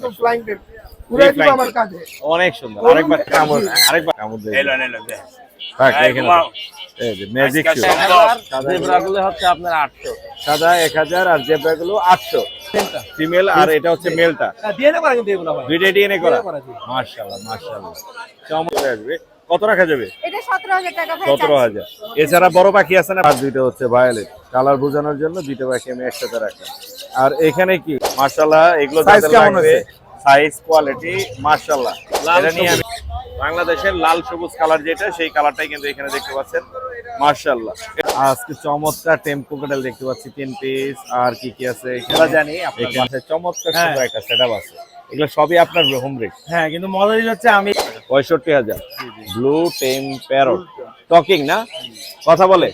একদম flying tape পুরাই দিব আমার কাঁধে। অনেক সুন্দর। আরেকবার কামড় দেই। থাক এখানে এই যে ম্যাজিক শু। জেব্রাগুলো হচ্ছে আপনার 800, সাদা 1000 আর জেব্রাগুলো 800 ফিমেল, আর এটা হচ্ছে মেলটা। ডিএনএ করা কিন্তু এগুলো ভাই, দুইটা ডিএনএ করা। মাশাআল্লাহ মাশাআল্লাহ, চমৎকার আসবে। কত রাখা যাবে? এটা 17000 টাকা ভাই। 17000। এছাড়া বড় পাখি আছে না? আর দুইটা হচ্ছে ভায়োলেট কালার বোঝানোর জন্য দুইটা পাখি আমি একসাথে রাখলাম। আর এখানে কি মাশাআল্লাহ এগুলো সাইজ কেমন আছে? সাইজ কোয়ালিটি মাশাআল্লাহ। এটা নিয়ে আমি বাংলাদেশের লাল সবুজ কালার যেটা, সেই কালারটাই কিন্তু এখানে দেখতে পাচ্ছেন মাশাআল্লাহ। আজকে চমৎকার টেম্পো কোডাল দেখতে পাচ্ছি 3 পিস। আর কি কি আছে এগুলো জানি আপনার কাছে চমৎকার সুন্দর একটা সেটআপ আছে। এগুলো সবই আপনার হোম রেট। হ্যাঁ, কিন্তু মজা হচ্ছে আমি 65000 ব্লু টেম প্যারট টকিং না, কথা বলে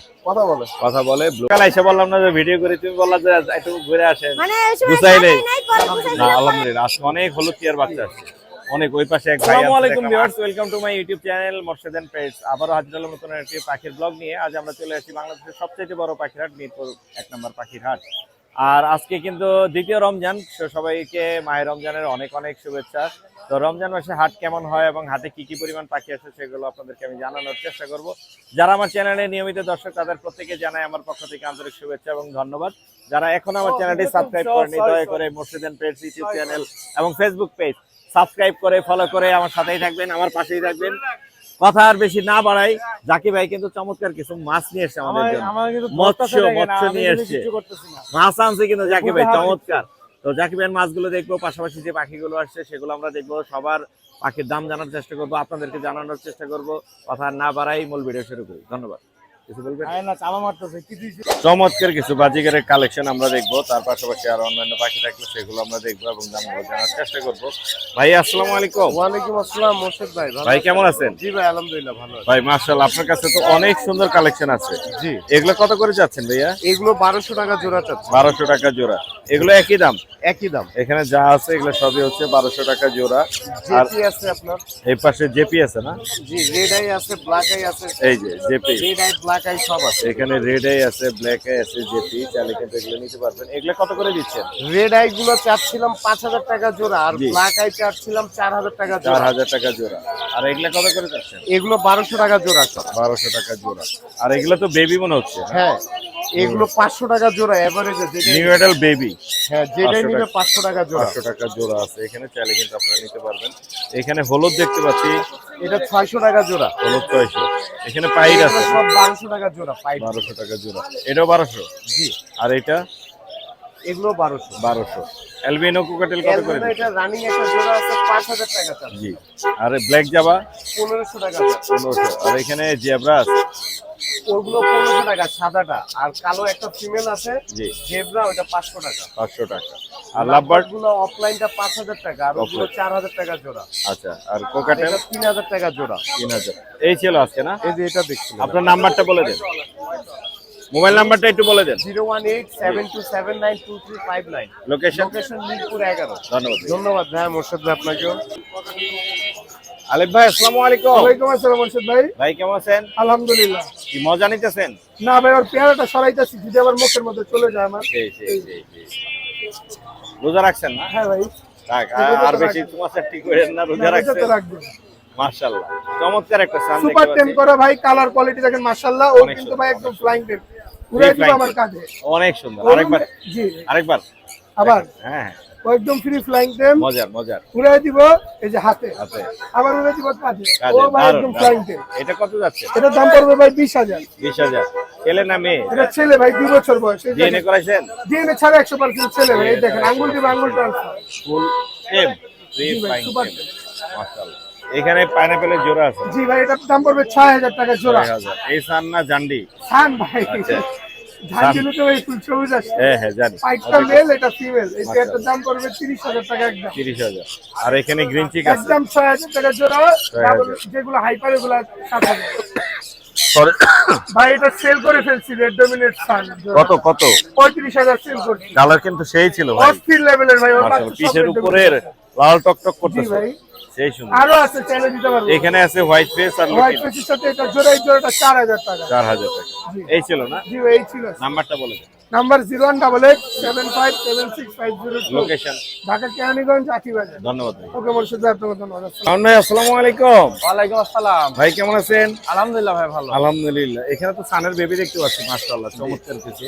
কথা বলে ব্লু। কাল এসে বললাম না যে ভিডিও করে, তুমি বললা যে একটু ঘুরে আসেন, মানে ওই সময় বুঝাইলে নাই পরে বুঝাই না। আলহামদুলিল্লাহ আজকে অনেক হলুদ টিয়ার বাচ্চা আছে, অনেক। ওই পাশে এক ভাই। আসসালামু আলাইকুম viewers, welcome to my YouTube channel Morshed and pets. আবারো হাজির হলাম নতুন একটি পাখির ব্লগ নিয়ে। আজ আমরা চলে আসি বাংলাদেশের সবচেয়ে বড় পাখির হাট, মিরপুর 1 নম্বর পাখির হাট। আর আজকে কিন্তু দ্বিতীয় রমজান, সবাইকে মাহে রমজানের অনেক অনেক শুভেচ্ছা। তো রমজান মাসে হাট কেমন হয় এবং হাটে কি কি পরিমাণ পাখি আছে সেগুলো আপনাদেরকে আমি জানানোর চেষ্টা করব। যারা আমার চ্যানেলে নিয়মিত দর্শক তাদের প্রত্যেকে জানাই আমার পক্ষ থেকে আন্তরিক শুভেচ্ছা এবং ধন্যবাদ। যারা এখন আমার চ্যানেলটি সাবস্ক্রাইব করেনি, দয়া করে Morshed and pets YouTube channel এবং ফেসবুক পেজ সাবস্ক্রাইব করে ফলো করে আমার সাথেই থাকবেন, আমার পাশেই থাকবেন। কথা আর বেশি না বাড়াই, জাকি ভাই কিন্তু চমৎকার কিছু মাছ নিয়ে এসেছে আমাদের জন্য। মৎস্য নিয়ে এসেছে, মাছ আনছে কিন্তু জাকি ভাই চমৎকার। তো জাকি ভাইয়ের মাছগুলো দেখবো, পাশাপাশি যে পাখিগুলো আসছে সেগুলো আমরা দেখবো। সবার পাখির দাম জানার চেষ্টা করবো, আপনাদেরকে জানানোর চেষ্টা করবো। কথা না বাড়াই মূল ভিডিও শুরু করি। ধন্যবাদ। কিছু বলবেন? চমৎকার কিছু বাজিগারের কালেকশন আমরা দেখবো, তার পাশাপাশি আর অন্যান্য পাখি থাকলে সেগুলো আমরা দেখবো এবং দামগুলো জানার চেষ্টা করবো। ভাই আসসালামু আলাইকুম। ওয়ালাইকুম আসসালাম মোরশেদ ভাই। ভাই কেমন আছেন? জি ভাই আলহামদুলিল্লাহ ভালো আছি ভাই। মাশাআল্লাহ আপনার কাছে তো অনেক সুন্দর কালেকশন আছে। জি। এগুলো কত করে যাচ্ছেন ভাইয়া? এগুলো 1200 টাকা জোড়া চাচ্ছি। 1200 টাকা জোড়া। এগুলো একই দাম? একই দাম। এখানে যা আছে এগুলো সবই হচ্ছে 1200 টাকা জোড়া। আর জেপি আছে আপনার। এই পাশে জেপি আছে না? জি, রেড আই আছে, ব্ল্যাক আই আছে। এই যে JP, red eye black eye সব আছে। এখানে রেড আই আছে, ব্ল্যাক আই আছে, জেপি। চাইলে কিন্তু এগুলো নিতে পারবেন। এগুলো কত করে দিচ্ছেন? রেড আই গুলো চাচ্ছিলাম 5000 টাকা জোড়া, আর জি। ব্ল্যাক আই চাচ্ছিলাম 4000 টাকা জোড়া। 4000 টাকা জোড়া। আর এগুলো কত করে যাচ্ছেন? এগুলো 1200 টাকা জোড়া। 1200 টাকা জোড়া। আর এগুলো তো বেবি মনে হচ্ছে। হ্যাঁ, এগুলো 500 টাকা জোড়া এভারেজে। New adult baby. হ্যাঁ, যেটাই নিবে 500 টাকা জোড়া। 500 টাকা জোড়া আছে এখানে, চাইলে কিন্তু আপনারা নিতে পারবেন। এখানে হলুদ দেখতে পাচ্ছি, এটা 600 টাকা জোড়া। হলুদ 600। এখানে পাইড আছে সব 1200 টাকা জোড়া। পাইড 1200 টাকা জোড়া। এটাও 1200? জি। আর এটা এগুলো 1200। 1200। অ্যালবিনো কোকাটেল কত করে? এটা রানিং একটা জোড়া আছে 5000 টাকা চাচ্ছে। জি। আর ব্ল্যাক জাভা 1500 টাকা 1500। আর এখানে জেব্রা আছে, ওগুলো 1500 টাকা সাদাটা। আর কালো একটা ফিমেল আছে জি, জেব্রা, ওটা 500 টাকা। 500 টাকা। আর লাভবার্ড গুলো অফলাইনটা 5000 টাকা, আর ওগুলো 4000 টাকা জোড়া। আচ্ছা। আর কোকাটেল এটা 3000 টাকা জোড়া। 3000। এই ছিল আজকে না? এই যে এটা দেখছিলাম। আপনার নাম্বারটা বলে দেন, মোবাইল নাম্বারটা একটু বলে দেন। 01872792359। লোকেশন? লোকেশন মিরপুর 11। ধন্যবাদ। ধন্যবাদ ভাই মোরশেদ ভাই আপনাকেও। আলিফ ভাই আসসালামু আলাইকুম। ওয়ালাইকুম আসসালাম মোরশেদ ভাই। ভাই কেমন আছেন? আলহামদুলিল্লাহ। কি মজা নিতেছেন? না ভাই, ওর পেয়ারাটা সরাইতেছি, যদি আবার মুখের মধ্যে চলে যায় আমার। রোজা রাখছেন না? হ্যাঁ ভাই। থাক, আর বেশি তোমার ঠিক করেন না, রোজা রাখছেন। মাশাআল্লাহ চমৎকার একটা সান সুপার টেম করা ভাই, কালার কোয়ালিটি দেখেন মাশাআল্লাহ। ও কিন্তু ভাই একদম ফ্লাইং টেম পুরাই দিব আমার কাঁধে। অনেক সুন্দর। আরেকবার? জি আরেকবার আবার। হ্যাঁ, ও একদম ফ্রি ফ্লাইং টেম মজার পুরাই দিব এই যে হাতে, আবার উড়ে দিব কাঁধে। ও ভাই একদম ফ্লাইং টেম। এটা কত যাচ্ছে? এটা দাম পড়বে ভাই 20000। 20000। ছেলে না মেয়ে? এটা ছেলে ভাই, 2 বছর বয়স। ডিএনএ করাইছেন? ডিএনএ ছাড়া 100% ছেলে ভাই। এই দেখেন আঙ্গুল দিব, আঙ্গুল ট্রান্সফার। ফুল টেম, ফ্রি ফ্লাইং টেম। মাশাআল্লাহ। এখানে পাইনাপেলের জোড়া আছে? জি ভাই, এটার দাম পড়বে 6000 টাকা জোড়া। 6000। এই সান না জান্ডি? সান ভাই। আচ্ছা। ঝাঁঝিলে তো ভাই ফুল সবুজ আছে। হ্যাঁ জানি। পাইটটা মেল, এটা ফিমেল। এই পেয়ারটার দাম পড়বে 30000 টাকা একদম। 30000। আর এখানে গ্রিন চিক আছে একদম 6000 টাকা জোড়া। ডাবল যেগুলো হাইপার, এগুলো 7000। সরি ভাই এটা সেল করে ফেলছি, রেড ডমিনেট সান। কত 35000 সেল করছি। কালার কিন্তু সেই ছিল ভাই, অস্থির লেভেলের ভাই। ওর মাশাআল্লাহ। বাচ্চা পিছের সব উপরের লাল টকটক জি করতেছে। ভাই। সেই সুন্দর। আরো আছে, চাইলে দিতে পারবো। এখানে আছে হোয়াইট ফেস আর হোয়াইট লুটিনো, ফেসের সাথে এটা জোড়া, এই জোড়াটা 4000 টাকা। 4000 টাকা। জি। এই ছিল না? জি এই ছিল। নাম্বারটা বলে দেন। নাম্বার 0188757650। লোকেশন ঢাকা কেরানীগঞ্জ আটিবাজার। ধন্যবাদ ভাই। ওকে মোর্শেদ ভাই, আপনাকে ধন্যবাদ। আসসালাম। শাওন ভাই আসসালামু আলাইকুম। ওয়ালাইকুম আসসালাম। ভাই কেমন আছেন? আলহামদুলিল্লাহ ভাই ভালো। আলহামদুলিল্লাহ। এখানে তো সানের বেবি দেখতে পাচ্ছি, মাশাআল্লাহ চমৎকার কিছু,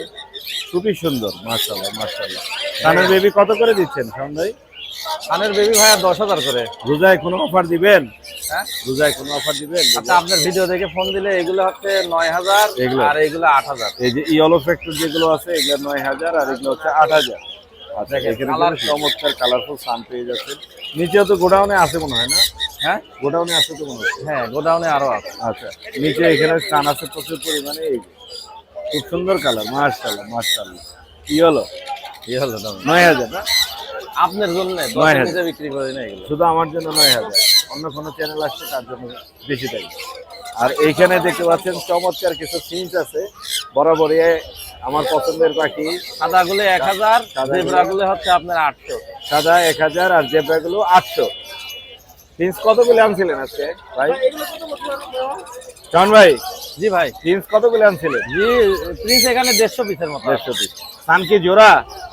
খুবই সুন্দর, মাশাআল্লাহ মাশাআল্লাহ। সানের বেবি কত করে দিচ্ছেন শাওন ভাই? কানের বেবি ভাই 10,000 করে। রোজায় কোনো অফার দিবেন? হ্যাঁ রোজায় কোনো অফার দিবেন? আচ্ছা, আপনার ভিডিও দেখে ফোন দিলে এগুলো হচ্ছে 9000 এগুলো? আর এগুলো 8000। এই যে ইয়েলো ফ্যাক্টর যেগুলো আছে এগুলো 9000 আর এগুলো হচ্ছে 8000। আচ্ছা, এখানে কালার চমৎকার কালারফুল সান পেয়ে যাচ্ছেন। নিচেও তো গোডাউনে আছে মনে হয় না? হ্যাঁ গোডাউনে আছে তো মনে হয়। হ্যাঁ, গোডাউনে আরো আছে। আচ্ছা, নিচে এখানে সান আছে প্রচুর পরিমাণে। এই যে খুব সুন্দর কালার, মাশাআল্লাহ মাশাআল্লাহ। ইয়েলো কি হলো দাম? 9000 না? আপনার জন্য 9000 10 নিচে বিক্রি করি না এগুলো। শুধু আমার জন্য 9000, অন্য কোনো চ্যানেল আসছে তার জন্য বেশি তাই। আর এইখানে দেখতে পাচ্ছেন চমৎকার কিছু সিনস আছে, বরাবরই আমার পছন্দের পাখি। সাদাগুলো 1000, সাদাগুলো- জেব্রাগুলো হচ্ছে আপনার 800। সাদা 1000 আর জেব্রাগুলো 800। সিনস কতগুলো আনছিলেন আজকে ভাই? শাওন ভাই, জি ভাই। সিনস কতগুলো আনছিলেন? জি, প্রিন্স এখানে 150 পিসের মতো। 150 পিস। সান কি জোড়া?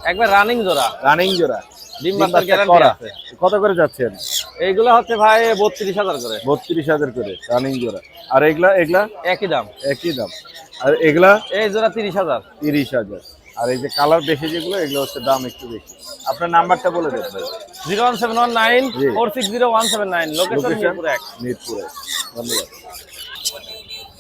একবার রানিং জোড়া, রানিং জোড়া, ডিম ডিম বাচ্চার বাচ্চা গ্যারান্টি করা। আছে। কত করে যাচ্ছেন? এইগুলো হচ্ছে ভাই 32000 করে। 32000 করে রানিং জোড়া। আর এগুলা এগুলা একই দাম। একই দাম। আর এগুলা এই জোড়া 30000। 30000। আর এই যে কালার বেশি যেগুলো, এগুলো হচ্ছে দাম একটু বেশি। আপনার নাম্বারটা বলে দেন ভাই। 01719 জি। 460179। Location location Mirpur 1। মিরপুরে। ধন্যবাদ।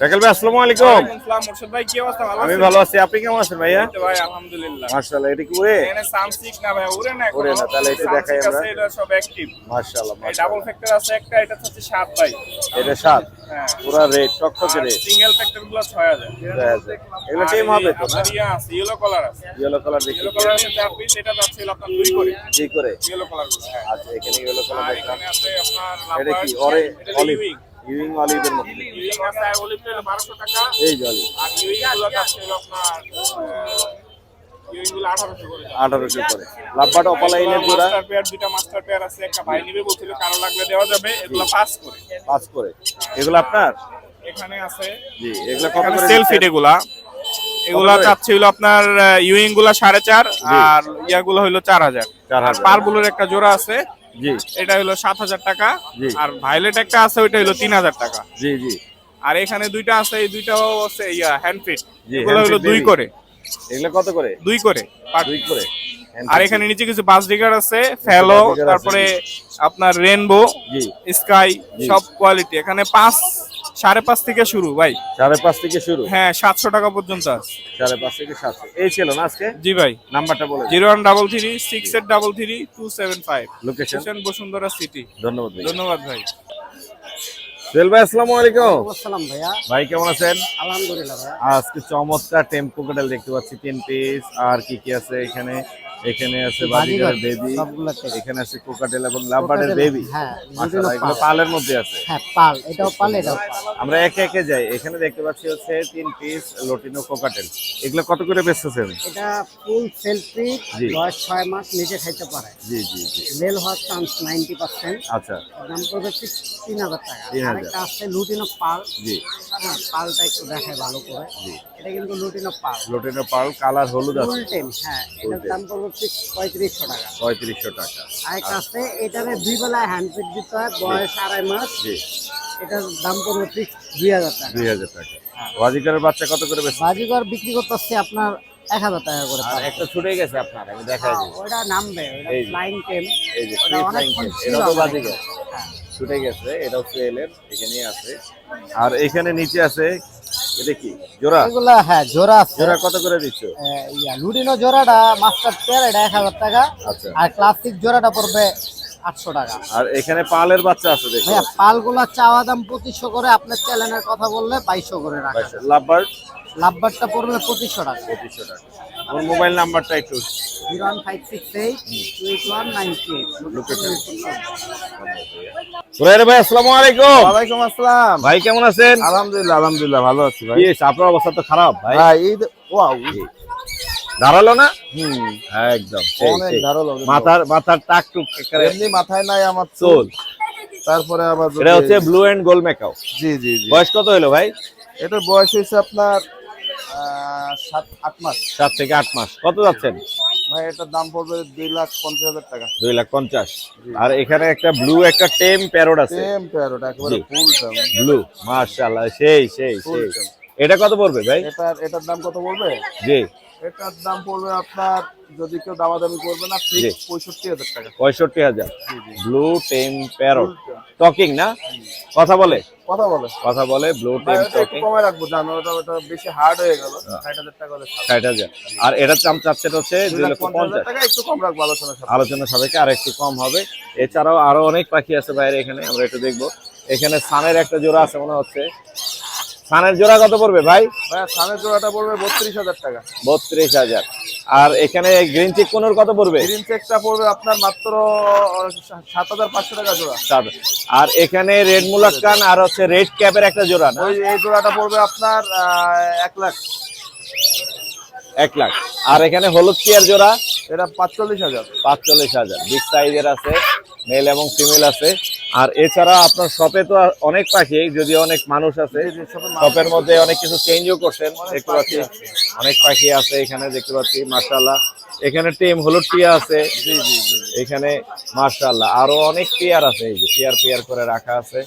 রাকেল ভাই আসসালামু আলাইকুম। আসসালাম মোর্শেদ ভাই, কি অবস্থা? ভালো আমি আছেন? ভালো আছি, আপনি কেমন আছেন ভাইয়া? এই তো ভাই আলহামদুলিল্লাহ। মাশাআল্লাহ। এটা কি উড়ে? এখানে সামসিক না ভাই, উড়ে না উড়ে এখনো। না, তাহলে এটা দেখাই সামসিক আমরা। আছে, এটা সব অ্যাক্টিভ। মাশাআল্লাহ এই মাশাআল্লাহ। ডাবল ফ্যাক্টর আছে একটা, এটা হচ্ছে 7 ভাই। এটা 7, হ্যাঁ। পুরা রেড, টকটকে রেড। সিঙ্গেল ফ্যাক্টর গুলো 6000। 6000। এগুলো টিম হবে তো না? আপনার ইয়া আছে, ইয়েলো কালার আছে। ইয়েলো কালার দেখি। ইয়েলো কালার আছে 4 পিস, এটা যাচ্ছে হলো আপনার 2 করে। জি করে। ইয়েলো কালার গুলো, হ্যাঁ। আচ্ছা, এখানে ইয়েলো কালার আর দেখলাম। এখানে আছে আপনার এটা লাভার, কি এটা অলিভ? ইউইং। ইউইং অলিভের মধ্যে। ইউইং আছে, আর অলিভ হলো 1200 টাকা। এই যে অলিভ আর ইউইং গুলো যাচ্ছে হলো আপনার ইউইং গুলো 1800 করে। 1800 করে। লাভবাট অপালাইনের জোড়া মাস্টার পেয়ার, দুইটা মাস্টার পেয়ার আছে, একটা ভাই নিবে বলছিল, কারো লাগলে দেওয়া যাবে। এগুলো 5 করে। 5 করে। এগুলো আপনার? এখানে আছে জি। এগুলো কত এখানে করে? সেলফিট এগুলা করে? চাচ্ছে হলো আপনার ইউইং গুলা 4.5, আর ইয়াগুলো হলো 4000। 4000 আর পারবুলের একটা জোড়া আছে, জি এটা হলো 7000 টাকা। জি। আর ভাইলেট একটা আছে, ওইটা হলো 3000 টাকা। জি জি আর এখানে দুইটা আছে, এই দুইটাও আছে ইয়া হ্যান্ডফিট, জি, এগুলো হলো handfeed 2 baby। করে। এগুলো কত করে? 2 করে পার। 2 করে। আর এখানে নিচে কিছু বাস ডিগার আছে, ফেলো, বাস ডিগার আছে, তারপরে আপনার রেনবো, জি স্কাই, জি। সব কোয়ালিটি। এখানে 5, 5.5 থেকে শুরু ভাই। 5.5 থেকে শুরু। হ্যাঁ, 700 টাকা পর্যন্ত আছে। 5.5 থেকে 700। এই ছিল না আজকে? জি ভাই। নাম্বারটা বলে দিন। 01336833275। লোকেশন? Location Bashundhara city. ধন্যবাদ ভাই। ধন্যবাদ ভাই। সোহেল ভাই আসসালামু আলাইকুম। আসসালাম ভাইয়া। ভাই কেমন আছেন? আলহামদুলিল্লাহ ভাইয়া। আজকে চমৎকার টেম্পো কাটাল দেখতে পাচ্ছি 3 পিস। আর কি কি আছে এখানে? এখানে আছে বাজিগার বেবি, সবগুলো টেপ। এখানে আছে কোকাটেল এবং লাভবার্ডের বেবি। হ্যাঁ, মাশাআল্লাহ, দুটোনো এগুলো পাল। পালের মধ্যে আছে। হ্যাঁ, পাল, এটাও পাল, এটাও পাল। আমরা একে একে যাই। এখানে দেখতে পাচ্ছি হচ্ছে 3 পিস লটিনো কোকাটেল। এগুলো কত করে বেচতেছেন? এটা ফুল সেলফি, জি। বয়স 6 মাস, নিজে খাইতে পারে। জি জি জি। মেল হওয়ার চান্স 90%। আচ্ছা, দাম পড়বে 3000 টাকা। 3000 আরেকটা আছে লুটিনো পাল। জি হ্যাঁ, পালটা একটু দেখায় ভালো করে। এটা কিন্তু লুটিনো পাল, লটিনো পাল, কালার হলুদ আছে, ফুল টেম। হ্যাঁ, এটার দাম পড়বে 3500 টাকা। 3500 টাকা। আরেকটা আছে, এটারে 2 বেলায় হ্যান্ডফিট দিতে হয়, বয়স 2.5 মাস। জি, এটার দাম পড়বে 2000 টাকা। 2000 টাকা। ওয়াজিকারের বাচ্চা কত করে বেচছেন? বাজিগর বিক্রি করতেছে আপনার 1000 টাকা করে। আর একটা ছুটে গেছে আপনার, আমি দেখাই দিই। ওটা নামবে, ওটা এই যে। Flying tame. এই যে ওটা ফ্রি ফ্লাইং অনেকক্ষণ কেস, ছিল এটা তো আমাদের বাজিকার কাছে। হ্যাঁ। ছুটে গেছে। এটাও সেলের, এখানেই আছে। আর এখানে নিচে আছে, এটা কি জোড়া? এগুলা হ্যাঁ জোড়া আছে। জোড়া কত করে দিচ্ছ? লুডিনো জোড়াটা মাস্টার পেয়ার, এটা 1000 টাকা। আচ্ছা। আর ক্লাসিক জোড়াটা পড়বে 800 টাকা। আর এখানে পালের বাচ্চা আছে দেখো। ভাইয়া, পালগুলা চাওয়া দাম 2500 করে, আপনার চ্যানেলের কথা বললে 2200 করে রাখা। লাভবার্ড লাভবারটা পড়বে 2500 টাকা। 2500 টাকা। ওর মোবাইল নাম্বারটা একটু। 01568 লোকেশন? সুরাইর ভাই আসসালামু আলাইকুম। ওয়ালাইকুম আসসালাম। ভাই কেমন আছেন? আলহামদুলিল্লাহ আলহামদুলিল্লাহ ভালো আছি ভাই। কি আপনার অবস্থা তো খারাপ ভাই। ভাই ঈদ ওয়াও দাঁড়ালো না? হুম একদম সেই, অনেক সেই। ধারালো মাথার টাক টুক একেবারে এমনি মাথায় নাই আমার চুল। চুল তারপরে আবার এটা হচ্ছে ব্লু এন্ড গোল্ড ম্যাকাও। জি জি জি। বয়স কত হলো ভাই? এটার বয়স হয়েছে আপনার 7-8 মাস। 7 থেকে 8 মাস। কত যাচ্ছেন ভাই এটার দাম পড়বে 2,50,000 টাকা। 2,50,000। আর এখানে একটা ব্লু একটা টেম প্যারট আছে। সেম প্যারট একেবারে ফুল টাম ব্লু, মাশাআল্লাহ, সেই সেই সেই। এটা কত পড়বে ভাই? এটার দাম কত পড়বে? জি, এটার দাম পড়বে আপনার, যদি কেউ দামাদামি করবে না, ফিক্স 65,000 টাকা। 65,000। ব্লু টেম প্যারট, টকিং না? কথা বলে? কথা বলে। কথা বলে, ব্লু ভাই টেম ওটা একটু টকিং। কমে রাখবো, জানো ওটা বেশি হার্ড হয়ে গেল। 60,000 টাকা হলে ছাড়। 60,000। আর এটার দাম চাচ্ছেন হচ্ছে 2,50,000 2,50,000 টাকা, একটু কম রাখবো আলোচনা সাপেক্ষে। আলোচনা সাপেক্ষে আর একটু কম হবে। এছাড়াও আরো অনেক পাখি আছে বাইরে, এখানে আমরা একটু দেখবো। এখানে সানের একটা জোড়া আছে মনে হচ্ছে। সানের জোড়া কত পড়বে ভাই? ভাই সানের জোড়াটা পড়বে 32,000 টাকা। 32,000। আর এখানে গ্রিন চিক কোনোর কত পড়বে? গ্রিন চেকটা পড়বে আপনার মাত্র 7,500 টাকা জোড়া। আর এখানে রেড মুলাক্কান আর হচ্ছে রেড ক্যাপের একটা জোড়া না? এই জোড়াটা পড়বে আপনার 1 লাখ। 1 লাখ। আর এখানে হলুদ টিয়ার জোড়া? এটা 45,000। 45,000। বিগ সাইজের আছে, মেল এবং ফিমেল আছে। আর এছাড়া আপনার শপে তো অনেক পাখি, যদি অনেক মানুষ আছে, শপের মধ্যে অনেক কিছু চেঞ্জও করছেন দেখতে পাচ্ছি। অনেক পাখি আছে এখানে দেখতে পাচ্ছি, মাশাআল্লাহ। এখানে টেম হলুদ টিয়া আছে। জি জি জি। এখানে মাশাআল্লাহ আরো অনেক টিয়ার আছে, এই যে টিয়ার করে রাখা আছে।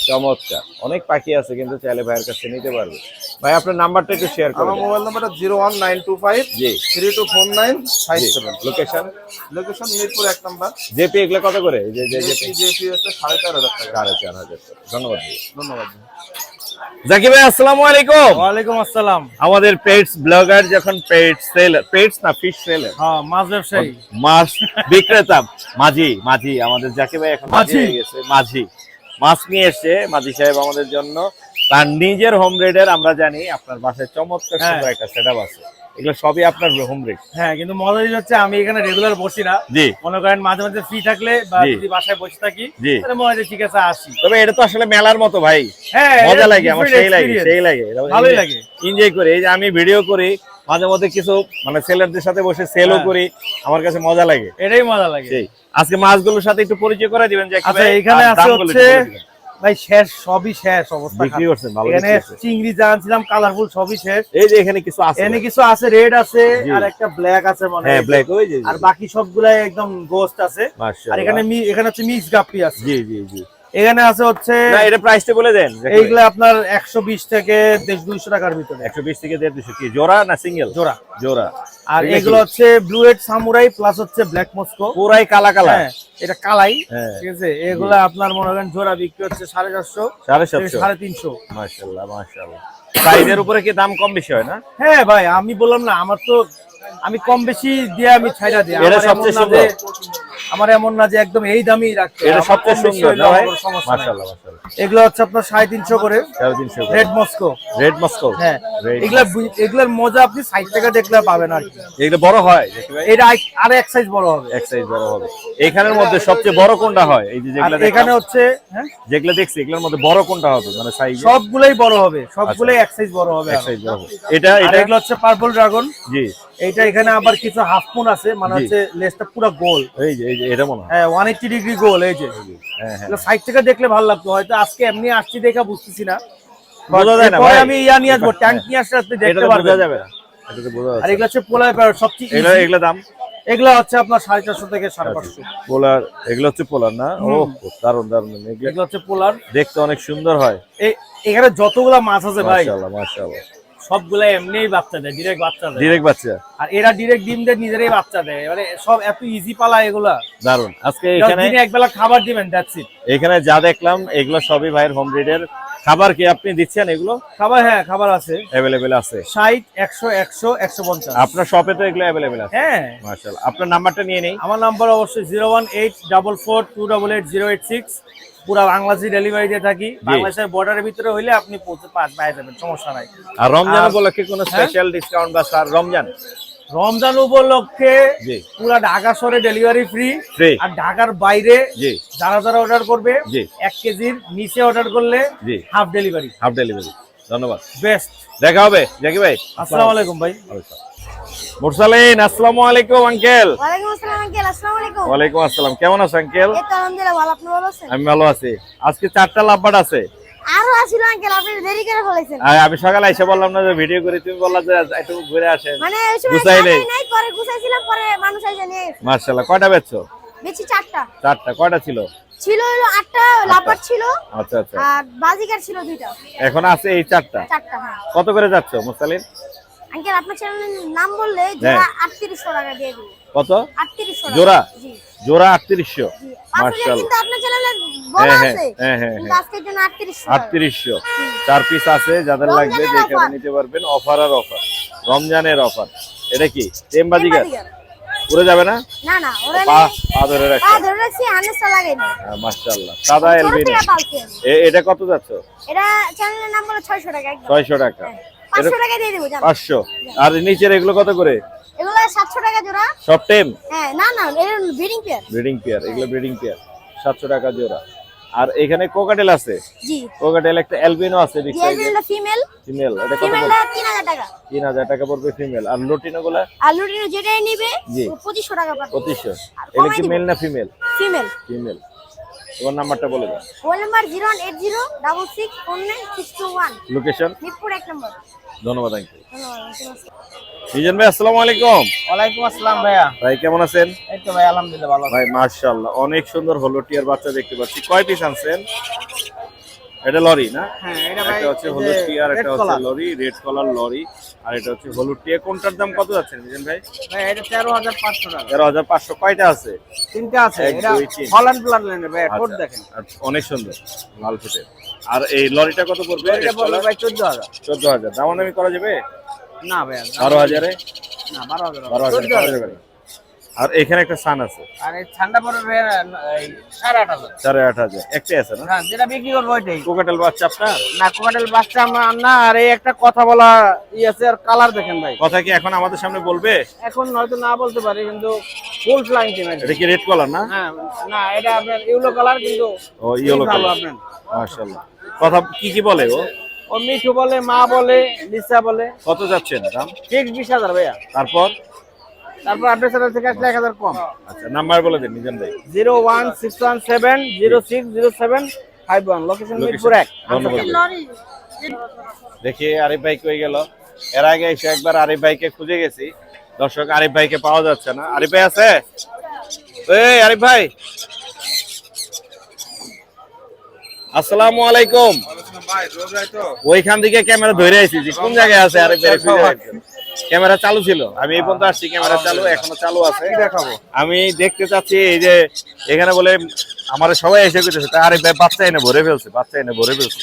চমৎকার, অনেক পাখি আছে, কিন্তু চাইলে ভাইয়ের কাছে নিতে পারবে। ভাই আপনার নাম্বারটা একটু শেয়ার করুন। আমার মোবাইল নাম্বারটা 01925 জি 324957। Location? Location Mirpur 1 number. JP এগুলো কত করে? এই যে জেপি হচ্ছে 4,500 টাকা। 4,500। ধন্যবাদ। ধন্যবাদ। জাকির ভাই আসসালামু আলাইকুম। ওয়ালাইকুম আসসালাম। আমাদের পেটস ব্লগার যখন পেটস সেলার, পেটস না ফিশ সেলার, হ্যাঁ, মাছ ব্যবসায়ী, মাছ বিক্রেতা, মাঝি আমাদের জাকির ভাই এখন মাঝি হয়ে গেছে। মাছ নিয়ে এসে মাঝি সাহেব আমাদের জন্য তার নিজের হোম রেডের। আমরা জানি আপনার বাসায় চমৎকার সুন্দর একটা সেটআপ আছে, এগুলো সবই আপনার হোম রেড। হ্যাঁ, কিন্তু মজা হচ্ছে আমি এখানে রেগুলার বসি না। জি, মনে করেন মাঝে মাঝে ফ্রি থাকলে বা যদি বাসায় বসে থাকি তাহলে মনে হয় ঠিক আছে আসি। তবে এটা তো আসলে মেলার মতো ভাই। হ্যাঁ, মজা লাগে, আমার সেই লাগে ভালোই লাগে, এনজয় করি। এই যে আমি ভিডিও করি মাঝে মধ্যে, কিছু মানে সেলারদের সাথে বসে সেলও করি, আমার কাছে মজা লাগে, এটাই মজা লাগে। সেই আজকে মাছগুলোর সাথে একটু পরিচয় করে দিবেন যে আচ্ছা, এখানে আছে হচ্ছে ভাই শেষ, সবই শেষ অবস্থা। বিক্রি করছেন ভালো? এখানে চিংড়ি জানছিলাম কালারফুল, সবই শেষ। এই যে এখানে কিছু আছে, এখানে কিছু আছে, রেড আছে আর একটা ব্ল্যাক আছে মনে হয়। হ্যাঁ ব্ল্যাক, ওই যে। আর বাকি সবগুলাই একদম গোস্ট আছে। আর এখানে হচ্ছে মিক্স গাপ্পি আছে। জি জি জি। এখানে আছে হচ্ছে, না এটা প্রাইসটা বলে দেন। এইগুলা আপনার 120 থেকে 150-200 টাকার ভিতরে। 120 থেকে 150 কি জোড়া না সিঙ্গেল? জোড়া। জোড়া। আর এগুলো হচ্ছে ব্লু হেড সামুরাই প্লাস হচ্ছে ব্ল্যাক মস্কো, পুরাই কালা। হ্যাঁ, এটা কালাই। হ্যাঁ, ঠিক আছে, এগুলা আপনার মনে করেন জোড়া বিক্রি হচ্ছে 750, 350। মাশাআল্লাহ মাশাআল্লাহ। সাইজের উপরে কি দাম কম বেশি হয় না? হ্যাঁ ভাই, আমি বললাম না, আমি কম বেশি দিয়ে আমি ছাইড়া দিই। এটা সবচেয়ে সুন্দর। আমার এমন না যে একদম এই দামই রাখতে। এটা সবচেয়ে সুন্দর না ভাই? মাশাআল্লাহ মাশাআল্লাহ। এগুলো হচ্ছে আপনার 350 করে। 350 রেড মস্কো। Red Moscow. হ্যাঁ, এগুলার মজা আপনি সাইড থেকে দেখলে পাবেন আর কি। এগুলো বড় হয় দেখি ভাই? এটা আর এক সাইজ বড় হবে। এক সাইজ বড় হবে। এখানের মধ্যে সবচেয়ে বড় কোনটা হয়? এই যে যেগুলো এখানে হচ্ছে, হ্যাঁ যেগুলো দেখছি এগুলোর মধ্যে বড় কোনটা হবে মানে সাইজ? সবগুলাই বড় হবে, সবগুলাই এক সাইজ বড় হবে। এক সাইজ বড় হবে। এটা এগুলো হচ্ছে পার্পল ড্রাগন। জি। এইটা এখানে আবার কিছু হাফ মুন আছে, মানে হচ্ছে লেজটা পুরো গোল। এই যে এটা মনে হয়। হ্যাঁ, 180 ডিগ্রি গোল। এই যে হ্যাঁ হ্যাঁ, সাইড থেকে দেখলে ভালো লাগতো, হয়তো আজকে এমনি আসছি দেখা বুঝতেছি না, বোঝা যায় না পরে ভাই। আমি নিয়ে আসবো, ট্যাঙ্ক নিয়ে আসলে আপনি দেখতে এটা পারবেন। বোঝা যাবে না, এটা তো বোঝা আর যাচ্ছে। এগুলো হচ্ছে পোলার প্যারট, সবচেয়ে এগুলো দাম? এগুলো হচ্ছে আপনার 450 থেকে 550। পোলার, এগুলো হচ্ছে পোলার না? ও দারুন দারুন। এগুলো হচ্ছে পোলার, দেখতে অনেক সুন্দর হয়। এখানে যতগুলা মাছ আছে ভাই, মাশাআল্লাহ মাশাআল্লাহ, সবগুলা এমনিই বাচ্চা দেয়, ডিরেক্ট বাচ্চা দেয়। ডিরেক্ট বাচ্চা। আর এরা ডিরেক্ট ডিম দিয়ে নিজেরাই বাচ্চা দেয়, মানে সব এত ইজি পালা এগুলা। দারুন। আজকে এখানে এখানে দিনে একবেলা খাবার দিবেন, দ্যাটস ইট। এখানে যা দেখলাম এগুলো সবই ভাইয়ের হোম ব্রিডের খাবার। কি আপনি দিচ্ছেন এগুলো? খাবার, হ্যাঁ খাবার আছে, अवेलेबल আছে। 60, 100, 100, 150। আপনার শপে তো এগুলো अवेलेबल আছে? হ্যাঁ মাশাআল্লাহ। আপনার নাম্বারটা নিয়ে নেই। আমার নাম্বার অবশ্যই 01844280886। পুরা বাংলাদেশে ডেলিভারি দিয়ে থাকি। বাংলাদেশের বর্ডারের ভিতরে হইলে আপনি পেয়ে যাবেন, সমস্যা নাই। আর রমজান উপলক্ষে কোনো স্পেশাল ডিসকাউন্ট বা স্যার? রমজান উপলক্ষে জি পুরা ঢাকা শহরে ডেলিভারি ফ্রি। ফ্রি। আর ঢাকার বাইরে জি যারা অর্ডার করবে জি 1 কেজির নিচে অর্ডার করলে জি হাফ ডেলিভারি। Half delivery. ধন্যবাদ। বেস্ট। দেখা হবে জাকির ভাই। আসসালামু আলাইকুম ভাই। ওয়ালাইকুম আসসালাম। মুরসালিন, আসসালামু আলাইকুম আঙ্কেল। ওয়ালাইকুম আসসালাম আঙ্কেল, আসসালামু আলাইকুম। ওয়ালাইকুম আসসালাম, কেমন আছেন আঙ্কেল? এই তো আলহামদুলিল্লাহ ভালো, আপনি ভালো আছেন? আমি ভালো আছি। আজকে 4টা লাভবার্ড আছে। আরো আছিল আঙ্কেল, আপনি দেরি করে ফেলেছেন। আর আমি সকালে এসে বললাম না যে ভিডিও করে, তুমি বললা যে একটু ঘুরে আসেন। মানে ওই সময় গুছাই নেই। নাই, পরে গুছাইছিলাম, পরে মানুষ এসে নিয়ে গেছে। মাশাআল্লাহ, কয়টা বেচছো? বেশি 4টা 4টা। কয়টা ছিল? ছিল, হলো 8টা লাপার ছিল, আচ্ছা আচ্ছা। আর বাজিকার ছিল 2টা। এখন আছে এই 4টা। 4টা, হ্যাঁ। কত করে যাচ্ছ মুরসালিন? আঙ্কেল আপনার চ্যানেলের নাম বললে জোড়া 3800 টাকা দিয়ে দিব। কত? 3800 টাকা। জোড়া? জি জোড়া 3800। জি। 500 মাশাআল্লাহ। কিন্তু আপনার চ্যানেলে বলা হ্যাঁ, আছে, হ্যাঁ, হ্যাঁ, কিন্তু হ্যাঁ। আজকের জন্য 3800 টাকা। 3800। 4 পিস আছে, যাদের লাগবে রমজানের যে এখানে offer। নিতে পারবেন। অফার আর অফার, রমজানের অফার। এটা কি টেম বাজিগার? বাজিকার। পুরো যাবে না? না না, ওরা পা নেই। পা ধরে রাখো। ধরে রাখছি, হানেসটা লাগাই না। মাশাআল্লাহ, সাদা ছোট এলবিনো। থেকে পালছি আমি। এটা কত যাচ্ছ? এটা চ্যানেলের নাম হলো 600 টাকা একদম। 600 টাকা। হ্যাঁ। 500 টাকা দিয়ে দেবো জান। 500। আর নিচের এগুলো কত করে? এগুলো 700 টাকা জোড়া। সব টেম হ্যাঁ, না না, এটা ব্রিডিং পেয়ার। ব্রিডিং পেয়ার, এগুলো ব্রিডিং পেয়ার। 700 টাকা জোড়া। আর এখানে কোকাটেল আছে। জি। কোকাটেল একটা এলবিনো আছে বিগ সাইজের। ডিএলবিটা ফিমেল। ফিমেল, এটা কত ফিমেলটা পড়বে? 3000 টাকা। 3000 টাকা পড়বে ফিমেল। আর লুটিনো গুলা আর লুটিনো যেটাই নিবে জি। 2500 টাকা পাবে। 2500। আর এটা কমাই কি দিব। মেল না ফিমেল? ফিমেল। ফিমেল। তোমার নাম্বারটা বলে দাও। Phone number 018066499621। লোকেশন? মিরপুর 1 নম্বর। ধন্যবাদ আঙ্কেল। ধন্যবাদ। মিজান ভাই, আসসালামু আলাইকুম। ওয়ালাইকুম আসসালাম ভাইয়া। ভাই কেমন আছেন? এই তো ভাই আলহামদুলিল্লাহ ভালো আছি। ভাই মাশাআল্লাহ, অনেক সুন্দর হলো টিয়ার বাচ্চা দেখতে পাচ্ছি। কয় পিস আনছেন? এটা লরি না? হ্যাঁ, এটা ভাই এটা হচ্ছে হলুদ টিয়ার, red এটা হচ্ছে color। Lorry, red colour lorry. আর এটা হচ্ছে হলুদ টিয়া। কোনটার দাম কত যাচ্ছে মিজান ভাই? ভাই এটা 13500 টাকা। 13500। কয়টা আছে? 3টা আছে। 1, এটা 2, 3। হল্যান্ড ব্লাড লাইনের ভাই, ঠোঁট আচ্ছা, দেখেন। আচ্ছা, অনেক সুন্দর লাল ফুটের। আর এই লরিটা কত পড়বে? এটা বলবো ভাই 14000। 14000। দামাদামি করা যাবে? না ভাইয়া, 12000-এ? না 12000। 12000 করা যাবে না। আর এখানে একটা সান আছে, আর এই ঠান্ডা পড়বে ভাইয়া 8500। 8500। একটাই আছে না? হ্যাঁ, যেটা বিক্রি করবো ওইটাই। কোকাটেল বাচ্চা আপনার? না, কোকাটেল বাচ্চা আমার না। আর এই একটা কথা বলা আছে, আর কালার দেখেন ভাই। কথা কি এখন আমাদের সামনে বলবে? এখন হয়তো না বলতে পারি, কিন্তু ফুল ফ্লাইং টিম। এটা কি রেড কালার না? হ্যাঁ, না এটা আপনার ইয়েলো কালার, কিন্তু ও ইয়েলো ভালো কালার। আপনার। মাশাআল্লাহ। কথা কি কি বলে ও? ও মিঠু বলে, মা বলে, লিসা বলে। কত যাচ্ছেন দাম? ঠিক 20000 ভাইয়া। তারপর? তারপর আপনার সাথে থেকে আসলে 1000 কম। আচ্ছা, নাম্বার বলে দিন মিজান ভাই। 01617060751। লোকেশন মিরপুর 1। ধন্যবাদ। দেখি আরিফ ভাই কই গেল? এর আগে এসে একবার আরিফ ভাইকে খুঁজে গেছি। দর্শক, আরিফ ভাইকে পাওয়া যাচ্ছে না। আরিফ ভাই আছে? এই আরিফ ভাই, আসসালামু আলাইকুম। ওইখান থেকে ক্যামেরা ধরে আইছি যে কোন জায়গায় আছে আরিফ ভাই। ক্যামেরা চালু ছিল, আমি এই পর্যন্ত আসছি। ক্যামেরা চালু, এখনো চালু আছে। দেখাবো, আমি দেখতে চাচ্ছি। এই যে এখানে বলে আমার সবাই এসে কইতেছে তা আরিফ ভাই বাচ্চা এনে ভরে ফেলছে, বাচ্চা এনে ভরে ফেলছে।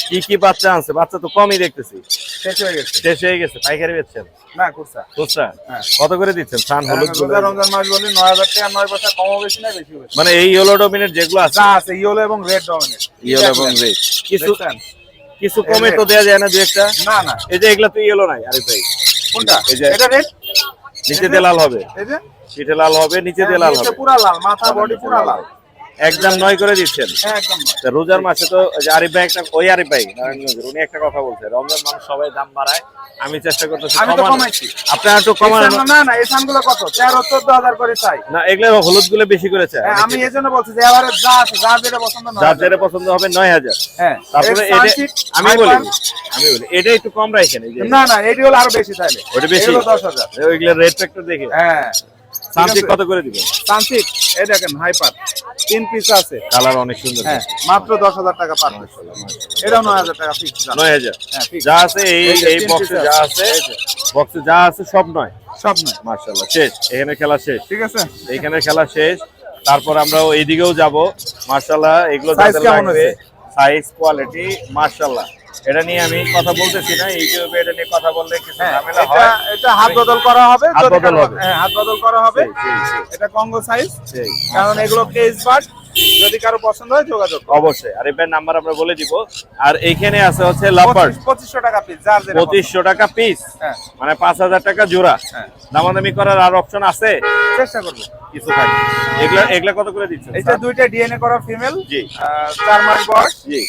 কি কি বাচ্চা আনছে? বাচ্চা তো কমই দেখতেছি। শেষ হয়ে গেছে। শেষ হয়ে গেছে। পাইকারি বেচছেন? না কুরসা। খুচরা? কত করে দিচ্ছেন? সান হলুদ গুলো? রমজান মাস বলি 9000 টাকা, 9 পয়সা কমও বেশি না বেশি বেশি। মানে এই ইয়েলো ডমিনেট যেগুলো আছে, যা আছে ইয়েলো এবং রেড ডমিনেট। ইয়েলো এবং রেড। কিছু দেখছেন? কিছু কমে তো দেয়া যায় না দু একটা? না না, এই যে এগুলা তো ইয়েলো নাই আরিফ ভাই। কোনটা? এই যে এটা রেড, নিচে দিয়ে লাল হবে, এই যে পিঠে লাল হবে, নিচে দিয়ে লাল নিচে হবে। পুরা লাল, মাথা বডি পুরা লাল। একদম 9 করে দিচ্ছেন। হ্যাঁ একদম না। তা রোজার মাসে তো ওই যে আরিফ ভাই একটা, ওই আরিফ ভাই নারায়ণগঞ্জের, উনি একটা কথা বলছে, রমজান মানুষ সবাই দাম বাড়ায়, আমি চেষ্টা করতেছি আমি তো কমানোর। কমাইছি। আপনারা একটু কমানো। না না, এই সানগুলো কত? 13-14,000 করে চাই। না, এগুলো হলুদ গুলো বেশি করেছে। হ্যাঁ, আমি এই জন্য বলছি যে এবারে যা আছে, যা যেটা পছন্দ না যার যেটা পছন্দ হবে 9000। হ্যাঁ, তারপরে এই সানশিট, আমি বলি হাইপার- এটা একটু কম রাখেন। এই যে না না, এটি হলো আরো বেশি চাইলে। ওটা বেশি, এগুলো 10,000। ওইগুলো রেড ফ্যাক্টর দেখে। হ্যাঁ, সানসিক কত করে দিবেন? সানশিট এই দেখেন, হাইপার 3 পিস আছে। কালার অনেক সুন্দর। হ্যাঁ, মাত্র 10,000 টাকা পার পিস। এটাও 9,000 টাকা ফিক্স। 9000 হ্যাঁ, fix। যা আছে এই এই যে এই 3 বক্সে piece যা আছে। আছে, বক্সে যা আছে সব 9। সব নয়। মাশাআল্লাহ, শেষ। এখানে খেলা শেষ। ঠিক আছে, এইখানে খেলা শেষ। তারপর আমরা এইদিকেও যাব। মাশাআল্লাহ, এগুলো Size যাদের কেমন লাগবে, আছে? সাইজ কোয়ালিটি মাশাআল্লাহ। এটা নিয়ে আমি কথা বলতেছি না, ইউটিউবে এটা নিয়ে কথা বললে কিছু হ্যাঁ, ঝামেলা এটা হয়। এটা হাত বদল করা হবে। হাত যদি বদল কারো- হবে। হ্যাঁ, হাত বদল করা হবে। সেই, সেই, সেই। এটা কঙ্গো সাইজ, সেই। কারণ এগুলো কেস বাট যদি কারো পছন্দ হয় যোগাযোগ করুন। অবশ্যই আরিফ ভাইয়ের নাম্বার আমরা বলে দিব। আর এইখানে আছে হচ্ছে লাভবার্ড 2500 টাকা পিস, যার যেটা পছন্দ। 2500 টাকা পিস, হ্যাঁ। মানে 5000 টাকা জোড়া। হ্যাঁ। দামাদামি করার আর অপশন আছে? চেষ্টা করবো। কিছু থাকে। এগুলা এগুলা কত করে দিচ্ছেন? এটা দুইটা ডিএনএ করা ফিমেল, জি। 4 মাস বয়স, জি।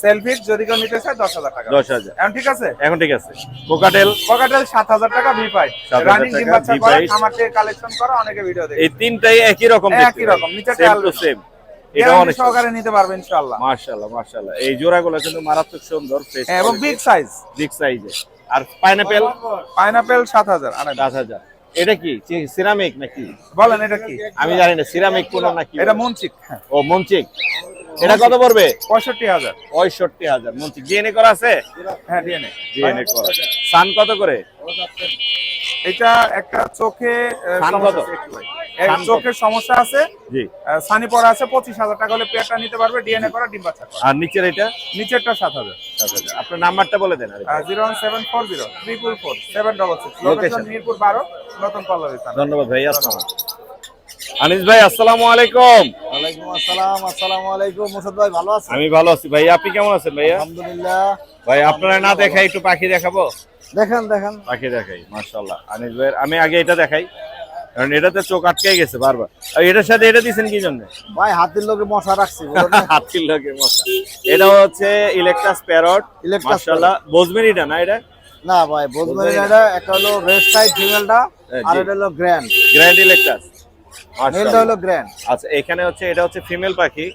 সেলফি যদি কেউ নিতে চায় 10,000 টাকা। 10,000 এখন ঠিক আছে। এখন ঠিক আছে। কোকাটেল পকেটেল 7,000 টাকা ভিপাই, 7,000 রানিং ডিম টাকা বাচ্চা করা, V5 খামার থেকে কালেকশন করা, অনেকে ভিডিও দেখে। এই তিনটাই একই রকম দেখতে। একই রকম, নিচেরটা সেম টু আলাদা। সেম। এটা অনেক সহকারে নিতে পারবে ইনশাআল্লাহ। মাশাআল্লাহ মাশাআল্লাহ। এই জোড়াগুলো কিন্তু মারাত্মক সুন্দর, ফ্রেশ এবং বিগ সাইজ। বিগ সাইজে। আর পাইনাপেল পাইনাপেল 7,000 আনাই। 10,000। এটা কি সিরামিক নাকি? বলেন এটা কি? আমি জানি না সিরামিক কোন নাকি। এটা মনচিক। ও মনচিক। এটা কত পড়বে? 65,000। 65,000। মনচিক ডিএনএ করা আছে? হ্যাঁ ডিএনএ। ডিএনএ করা। সান কত করে? এটা একটা চোখে সান সমস্যা কত? আছে একটু ভাই। চোখের সমস্যা আছে, জি। সানি পড়া আছে, 25,000 টাকা হলে পেয়ারটা নিতে পারবে, ডিএনএ করা, ডিম বাচ্চা করা। আর নিচের এটা? নিচেরটা 7,000। 7,000। আপনার নাম্বারটা বলে দেন। 01740 344 766। লোকেশন মিরপুর 12, নতুন পল্লবী থানা। ধন্যবাদ ভাই। আসসালাম। আনিস ভাই আসসালামু আলাইকুম। ওয়ালাইকুম আসসালাম। আসসালামু আলাইকুম। মোসাদ ভাই ভালো আছেন? আমি ভালো আছি ভাই, আপনি কেমন আছেন ভাইয়া? আলহামদুলিল্লাহ। ভাই আপনারা না দেখাই একটু পাখি দেখাবো? দেখেন দেখেন। পাখি দেখাই। মাশাআল্লাহ। আনিস ভাই আমি আগে এটা দেখাই, কারণ এটাতে চোখ আটকে গেছে বারবার। আর এটার সাথে এটা দিবেন কি জন্য? ভাই হাতের লোকে মশা রাখছি বলুন না। হাতির লাগে মশা। এটা হচ্ছে ইলেকট্রাস প্যারট। Electras মাশাআল্লাহ। বোজমেরিটা না এটা? না ভাই বলবেন এটা একটা হলো রেড সাইড ফিমেলটা, আর জি। এটা হলো গ্র্যান্ড। Grand Eclectus. মেলটা হলো গ্র্যান্ড। আচ্ছা এখানে হচ্ছে এটা হচ্ছে ফিমেল পাখি।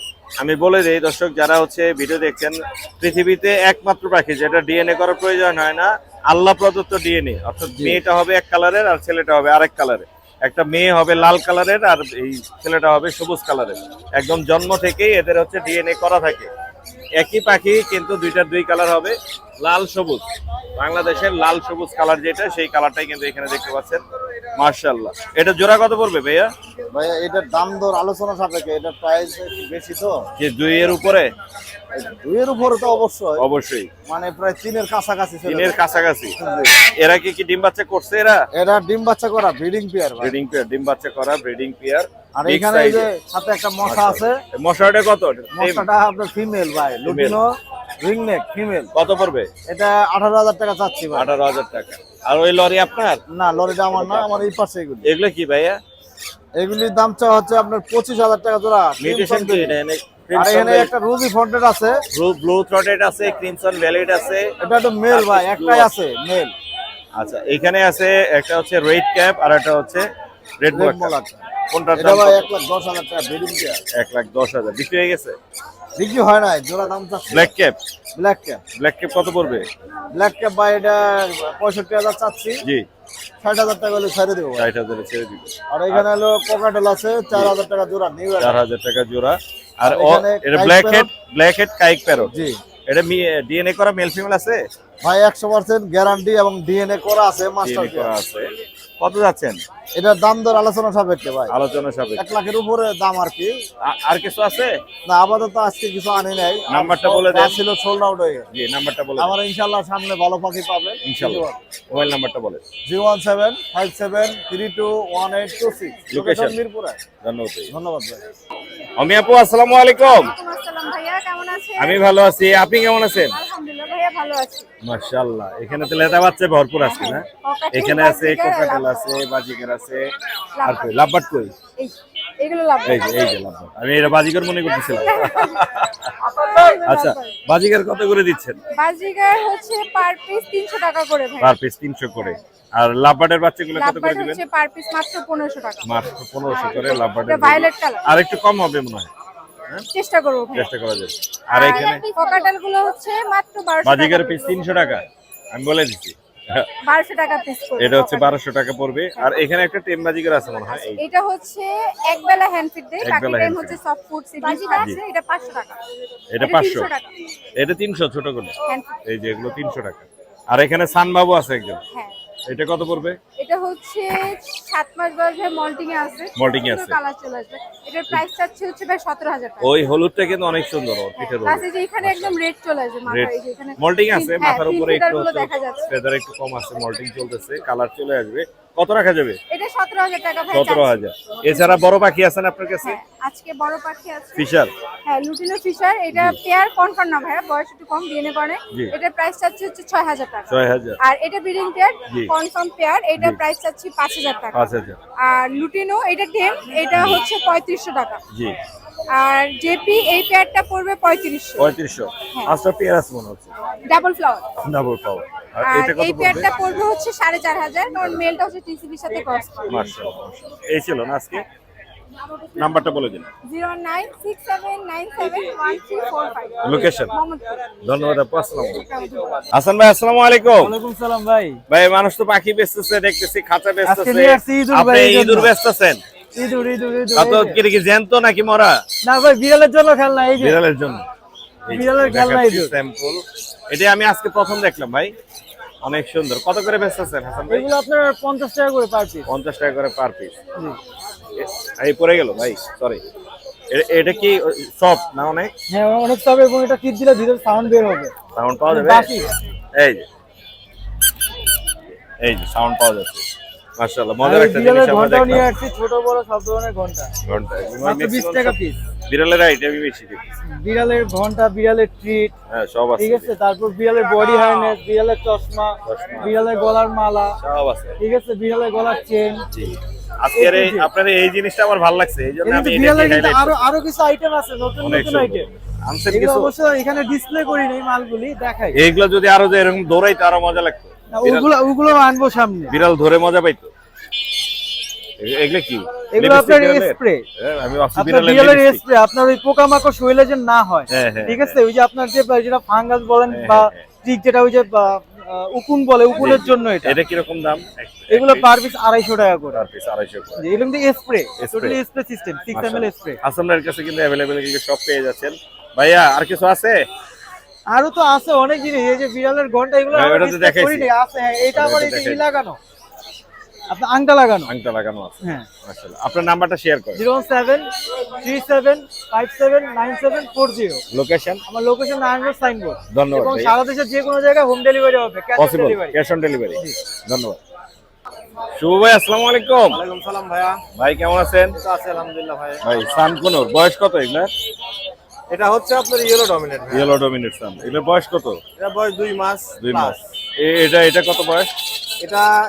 আমি বলে দেই দর্শক যারা হচ্ছে ভিডিও দেখছেন, পৃথিবীতে একমাত্র পাখি যেটা ডিএনএ করার প্রয়োজন হয় না, আল্লাহ প্রদত্ত ডিএনএ। অর্থাৎ মেয়েটা হবে এক কালারের আর ছেলেটা হবে আরেক কালারের। একটা মেয়ে হবে লাল কালারের আর এই ছেলেটা হবে সবুজ কালারের। একদম জন্ম থেকেই এদের হচ্ছে ডিএনএ করা থাকে। একই পাখি কিন্তু দুইটার দুই কালার হবে, লাল সবুজ। বাংলাদেশের লাল সবুজ কালার যেটা, সেই কালারটাই কিন্তু এখানে দেখতে পাচ্ছেন। মাশাআল্লাহ। এটা জোড়া কত পড়বে ভাইয়া? ভাই এটার দাম দর আলোচনা সাপেক্ষে, এটা প্রাইস একটু বেশি তো। যে 2 এর উপরে? দুইয়ের উপরে তো অবশ্যই, অবশ্যই। মানে প্রায় 3-এর কাছাকাছি চলে 3 এর যায়। কাছাকাছি। জি। এরা কি ডিম বাচ্চা করছে? এরা এটা ডিম বাচ্চা করা ব্রিডিং পেয়ার ভাই। ব্রিডিং পেয়ার, ডিম বাচ্চা করা ব্রিডিং পেয়ার। আর এখানে এই যে সাথে একটা মশা আছে, মশাটা কত? মশাটা আপনার ফিমেল ভাই, লুটিনো রিংনেক ফিমেল। কত পড়বে? এটা 18,000 টাকা চাচ্ছি ভাই। 18,000 টাকা। আর ওই লরি আপনার? না লরিটা আমার না, আমার এই পাশে এগুলি। এগুলো কি ভাইয়া? এগুলির দাম চা হচ্ছে আপনার 25,000 টাকা জোড়া। মিউটেশন কি এটা? আর এখানে একটা রুবি ফন্টেড আছে, ব্লু থ্রটেড আছে, ক্রিমসন ভ্যালিড আছে। এটা তো মেল ভাই, একটাই আছে মেল। আচ্ছা এখানে আছে একটা হচ্ছে রেড ক্যাপ আর একটা হচ্ছে রেড রেড বল। মোলার। কোনটার এটা দাম? ভাই 1,10,000 টাকা ব্রিডিং পেয়ার। 1,10,000 বিক্রি হয়ে গেছে। বিক্রি হয় নাই, জোড়া দাম চাচ্ছি। Black cap? Black cap. Black cap কত পড়বে? ব্ল্যাক ক্যাপ ভাই এটা 65,000 চাচ্ছি। জি। 60,000 টাকা হলে ছেড়ে দেবো ভাই। 60,000 এ ছেড়ে দিব। আর এখানে হলো কোকাটেল আছে 4,000 টাকা জোড়া নিউ। 4,000 টাকা জোড়া। আর এখানে এটা কাইক ব্ল্যাক হেড কাইক প্যারট। জি এটা ডিএনএ করা মেল ফিমেল আছে? ভাই 100% গ্যারান্টি এবং ডিএনএ করা আছে, মাস্টার ডিএনএ করা আছে। কত যাচ্ছেন? এটার দাম দর আলোচনা সাপেক্ষে ভাই। আলোচনা সাপেক্ষে। 1 লাখের উপরে দাম আর কি। আর কিছু আছে? না আপাতত আজকে কিছু আনি নাই। নাম্বারটা বলে দেন। ছিল সোল্ড আউট হয়ে গেছে। জি নাম্বারটা বলে দেন। আমার ইনশাআল্লাহ সামনে ভালো পাখি পাবে ইনশাআল্লাহ। মোবাইল নাম্বারটা বলেন। 01757321826। লোকেশন? মিরপুরে। ধন্যবাদ ভাই। ধন্যবাদ ভাই। আমি আপু আসসালামু আলাইকুম। আসসালাম ভাইয়া, কেমন আছেন? আমি ভালো আছি, আপনি কেমন আছেন? আলহামদুলিল্লাহ ভাইয়া, ভালো আছি। মাশাআল্লাহ। এখানে তো লেদা বাচ্চা ভরপুর আছে না? কোকাটেল, এখানে আছে বাজিকার, কোকাটেল আছে, বাজিকার আছে। আর কই লাভবাট কই? এই এগুলো লাভ। এই যে লাভবাট। আমি এটা বাজিকার মনে করতেছিলাম। আচ্ছা বাজিকার কত করে দিচ্ছেন? বাজিগার হচ্ছে পার পিস 300 টাকা করে ভাই। পার পিস 300 করে। আর লাভবাটের বাচ্চাগুলো কত করে লাভবার্ড দিবেন? হচ্ছে পার পিস মাত্র 1500 টাকা। মাত্র 1500 করে লাভবাটের। এটা ভায়োলেট কালার। আর একটু কম হবে মনে হয়। চেষ্টা করব ভাই। চেষ্টা করা যাবে। আর এখানে কোকাটেল গুলো হচ্ছে মাত্র 1200 টাকা। বাজিকার পিস 300 টাকা। আমি বলে দিচ্ছি। 1200 টাকা পিস করে। এটা হচ্ছে 1200 টাকা পড়বে। আর এখানে একটা টেম বাজিকার আছে মনে হয়। এই এটা হচ্ছে এক বেলা হ্যান্ড ফিড দেয়, বাকি একবেলা টাইম hand হচ্ছে feed। সফট ফুড বাজিকার আছে, এটা 500 টাকা। এটা 300 500। টাকা এটা 300 ছোট করে। Hand feed. এই যে এগুলো 300 টাকা। আর এখানে সানবাবু আছে একজন। হ্যাঁ এটা কত পড়বে? এটা হচ্ছে 7 মাস বয়সে মল্টিং এ আছে। Molting এ আছে। কালার চলে আসবে। এটার প্রাইস চাচ্ছে হচ্ছে ভাই 17,000 টাকা। ওই হলুদটা কিন্তু অনেক সুন্দর ওর পিঠের প্লাস হলুদ। এই যে এখানে একদম রেড চলে আসবে রেড মাথায়, এই যে এখানে মল্টিং আছে, হ্যাঁ, মাথার উপরে feather একটু গুলো দেখা যাচ্ছে। ফেদার একটু কম আছে, মল্টিং চলতেছে, কালার চলে আসবে। কত রাখা যাবে? এটা 17,000 টাকা ভাই। 17,000। এছাড়া বড় পাখি আছেন আপনার কাছে? হ্যাঁ, আজকে বড় পাখি আছে। ফিশার? হ্যাঁ, লুটিনো ফিশার। এটা পেয়ার কনফার্ম না ভাইয়া, বয়স একটু কম, ডিএনএ করে। জি। এটা প্রাইস চাচ্ছি হচ্ছে 6,000 টাকা। 6,000। আর এটা ব্রিডিং পেয়ার, জি। কনফার্ম পেয়ার, এটা জি। প্রাইস চাচ্ছি 5,000 টাকা। 5,000। আর লুটিনো এটা টেম, এটা হচ্ছে 3500 টাকা। জি। আর জেপি এই পেয়ারটা পড়বে 3500। 3500। হ্যাঁ। আচ্ছা পেয়ার আছে মনে হচ্ছে। Double flower. Double power. আর আর এটা কত এই পড়বে? পেয়ারটা পড়বে হচ্ছে 4,500, কারণ মেলটা হচ্ছে টিসিবির সাথে ক্রস করে। মাশাআল্লাহ। এই ছিল না আজকে? নাম্বারটা বলে দিন। 0967971345। লোকেশন? মোহাম্মদপুর। ধন্যবাদ আপু। আসসালামু আলাইকুম। হাসান ভাই আসসালামু আলাইকুম। ওয়ালাইকুম সালাম ভাই। ভাই মানুষ তো পাখি বেচতেছে দেখতেছি, খাঁচা আজকে বেচতেছে। নিয়ে আসছি ইঁদুর আপনি ভাই, এই জন্য। ইঁদুর বেচতেছেন? ইঁদুর। কত কি জ্যান্ত নাকি মরা? না ভাই, বিড়ালের জন্য খেলনা, এই যে বিড়ালের জন্য। বিড়ালের খেলনা ইঁদুর। স্যাম্পল। এটা আমি আজকে প্রথম দেখলাম ভাই। অনেক সুন্দর। কত করে বেচতেছেন হাসান ভাই? এগুলো আপনার 50 টাকা করে পার পিস। 50 টাকা করে পার পিস। এই পড়ে গেল ভাই, সরি। এটা কি সফট না অনেক? হ্যাঁ, অনেক তবে, এবং এটা কিট দিলে ভিতরে সাউন্ড বের হবে। সাউন্ড পাওয়া যাবে? বাকি এই যে সাউন্ড পাওয়া যাচ্ছে। মাশাআল্লাহ, আর মজার এই একটা বিড়ালের জিনিস আমরা ঘন্টাও নিয়ে দেখলাম। আসছি, ছোট বড় সব ধরনের ঘন্টা। ঘন্টা মাত্র 20 টাকা পিস। বিড়ালের আইটেমই বেশি দেখছি। বিড়ালের ঘন্টা, বিড়ালের ট্রিট, হ্যাঁ সব আছে। ঠিক আছে। তারপর বিড়ালের বডি হারনেস, বিড়ালের চশমা, বিড়ালের গলার মালা, সব আছে। ঠিক আছে, বিড়ালের গলার চেন। জি। আজকের এই আপনার এই জিনিসটা আমার ভালো লাগছে, এইজন্য আমি এটা বিড়ালের কিন্তু highlight আরো কিছু আইটেম আছে, নতুন অনেক নতুন সুন্দর। আইটেম। আনছেন এগুলো কিছু? অবশ্য এখানে ডিসপ্লে করি নাই, মালগুলি দেখাই। এইগুলো যদি আরো যে এরকম দৌড়াইতো আরো মজা লাগতো। ওগুলো আনবো সামনে। বিড়াল ধরে মজা পাইতো। এগুলো কি? এগুলো আপনার লিপস্টিক স্প্রে। হ্যাঁ, আমি ভাবছি আপনার বিড়ালের স্প্রে, আপনার ওই পোকামাকড় শরীরে যে না হয়, হ্যাঁ, হ্যাঁ, ঠিক আছে। ওই যে আপনার যেটা ফাঙ্গাস বলেন হ্যাঁ, বা হ্যাঁ, ঠিক যেটা ওই যে উকুন বলে, উকুনের জন্য এটা। এটা কি রকম দাম? এগুলো পার পিস 250 টাকা করে। পার পিস 250 করে। জি, এগুলো কিন্তু spray, Spray। Totally spray system, 6 ml spray. হাসানের কাছে কিন্তু अवेलेबल কিন্তু সব পেয়ে যাচ্ছেন। ভাইয়া আর কিছু আছে? আরো তো আছে অনেক জিনিস, এই যে বিড়ালের ঘন্টা, এগুলো হ্যাঁ, আমরা ওটা তো display দেখাইছি। করি নাই, আছে। হ্যাঁ, এটা আবার ওটা এই যে দেখাইছি। লাগানো, আপনার আংটা লাগানো। আংটা লাগানো আছে। হ্যাঁ। মাশাআল্লাহ। আপনার নাম্বারটা শেয়ার করেন। 07337579740। লোকেশন? আমার লোকেশন নারায়ণগঞ্জ সাইনবোর্ড। ধন্যবাদ এবং ভাইয়া। সারা দেশের যে কোনো জায়গায় হোম ডেলিভারি হবে, cash on possible delivery. Cash on delivery. ধন্যবাদ। শুভ ভাই আসসালামু আলাইকুম। ওয়ালাইকুম সালাম ভাইয়া। ভাই কেমন আছেন? তো আছে আলহামদুলিল্লাহ ভাই। ভাই সানকোনোর বয়স কত এগুলা? এটা হচ্ছে আপনার ইয়েলো ডমিনেট ভাই। ইয়েলো ডমিনেট সান। এগুলোর বয়স কত? এটা বয়স 2 মাস। 2 plus। মাস। এটা কত বয়স?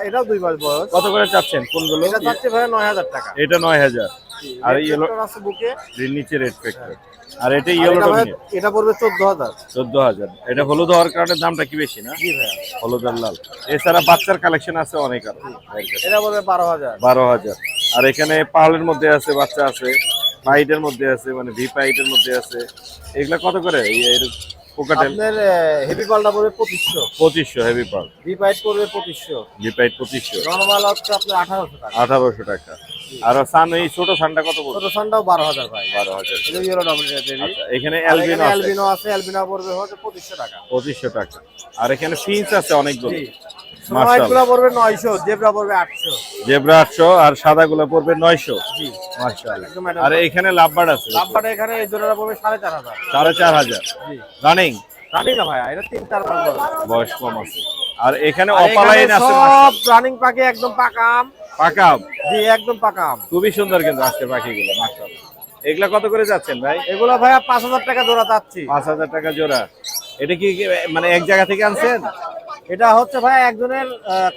এটাও 2 মাস বয়স। কত করে চাচ্ছেন কোনগুলো? এটা যাচ্ছে ভাই 9000 টাকা। এটা 9000। আর এই ইয়েলো আছে বুকে। নিচে রেড ফ্যাক্টর। আর এটা আর ইয়েলো এটা ভাই- ডমিনেট এটা পড়বে 14000। 14000। এটা হলুদ হওয়ার কারণে দামটা কি বেশি না? জি ভাইয়া। হলুদ আর লাল। এছাড়া বাচ্চার কালেকশন আছে অনেক আরো। এটা পড়বে 12000। 12000। আর এখানে পার্লের মধ্যে আছে, বাচ্চা আছে, পাইটের মধ্যে আছে, মানে ভি পাইটের মধ্যে আছে। এগুলা কত করে? এই কোকাটেল আপনার হেভি পালটা পড়বে 2500। 2500 হেভি পার্ল। ভি পাইট পড়বে 2500। V pint 2500। নরমাল হচ্ছে আপনার 1800 টাকা। 1800 টাকা। আর সান এই ছোট সানটা কত পড়বে? ছোট সানটাও 12000 ভাই। 12000। এটা ইয়েলো ডমিনেট বেবি। আচ্ছা, এখানে আর অ্যালবিনো এখানে আছে অ্যালবিনো আছে, অ্যালবিনো পড়বে হচ্ছে 2500 টাকা। 2500 টাকা। আর এখানে ফিন্স আছে অনেকগুলো। জি। মাশাআল্লাহ। হোয়াইটগুলো পড়বে 900, জেব্রা পড়বে 800। জেব্রা 800 আর সাদাগুলো পড়বে 900। জি। মাশাআল্লাহ। একদম ম্যাডাম। আর এখানে লাভবার্ড আছে লাভবাটা এখানে এই জোড়াটা পড়বে 4500। 4500। জি। রানিং জানি না ভাই, এটা 3-4 মাস বয়স। বয়স কম আছে। আর এখানে আর অপালাইন এখানে আছে সব রানিং পাখি একদম পাকাম। পাকাম। জি, একদম পাকাম। খুবই সুন্দর কিন্তু আজকে পাখিগুলো মাশাআল্লাহ। এগুলা কত করে যাচ্ছেন ভাই? এগুলো ভাইয়া 5000 টাকা জোড়া চাচ্ছি। 5000 টাকা জোড়া। এটা কি মানে এক জায়গা থেকে আনছেন? এটা হচ্ছে ভাই একজনের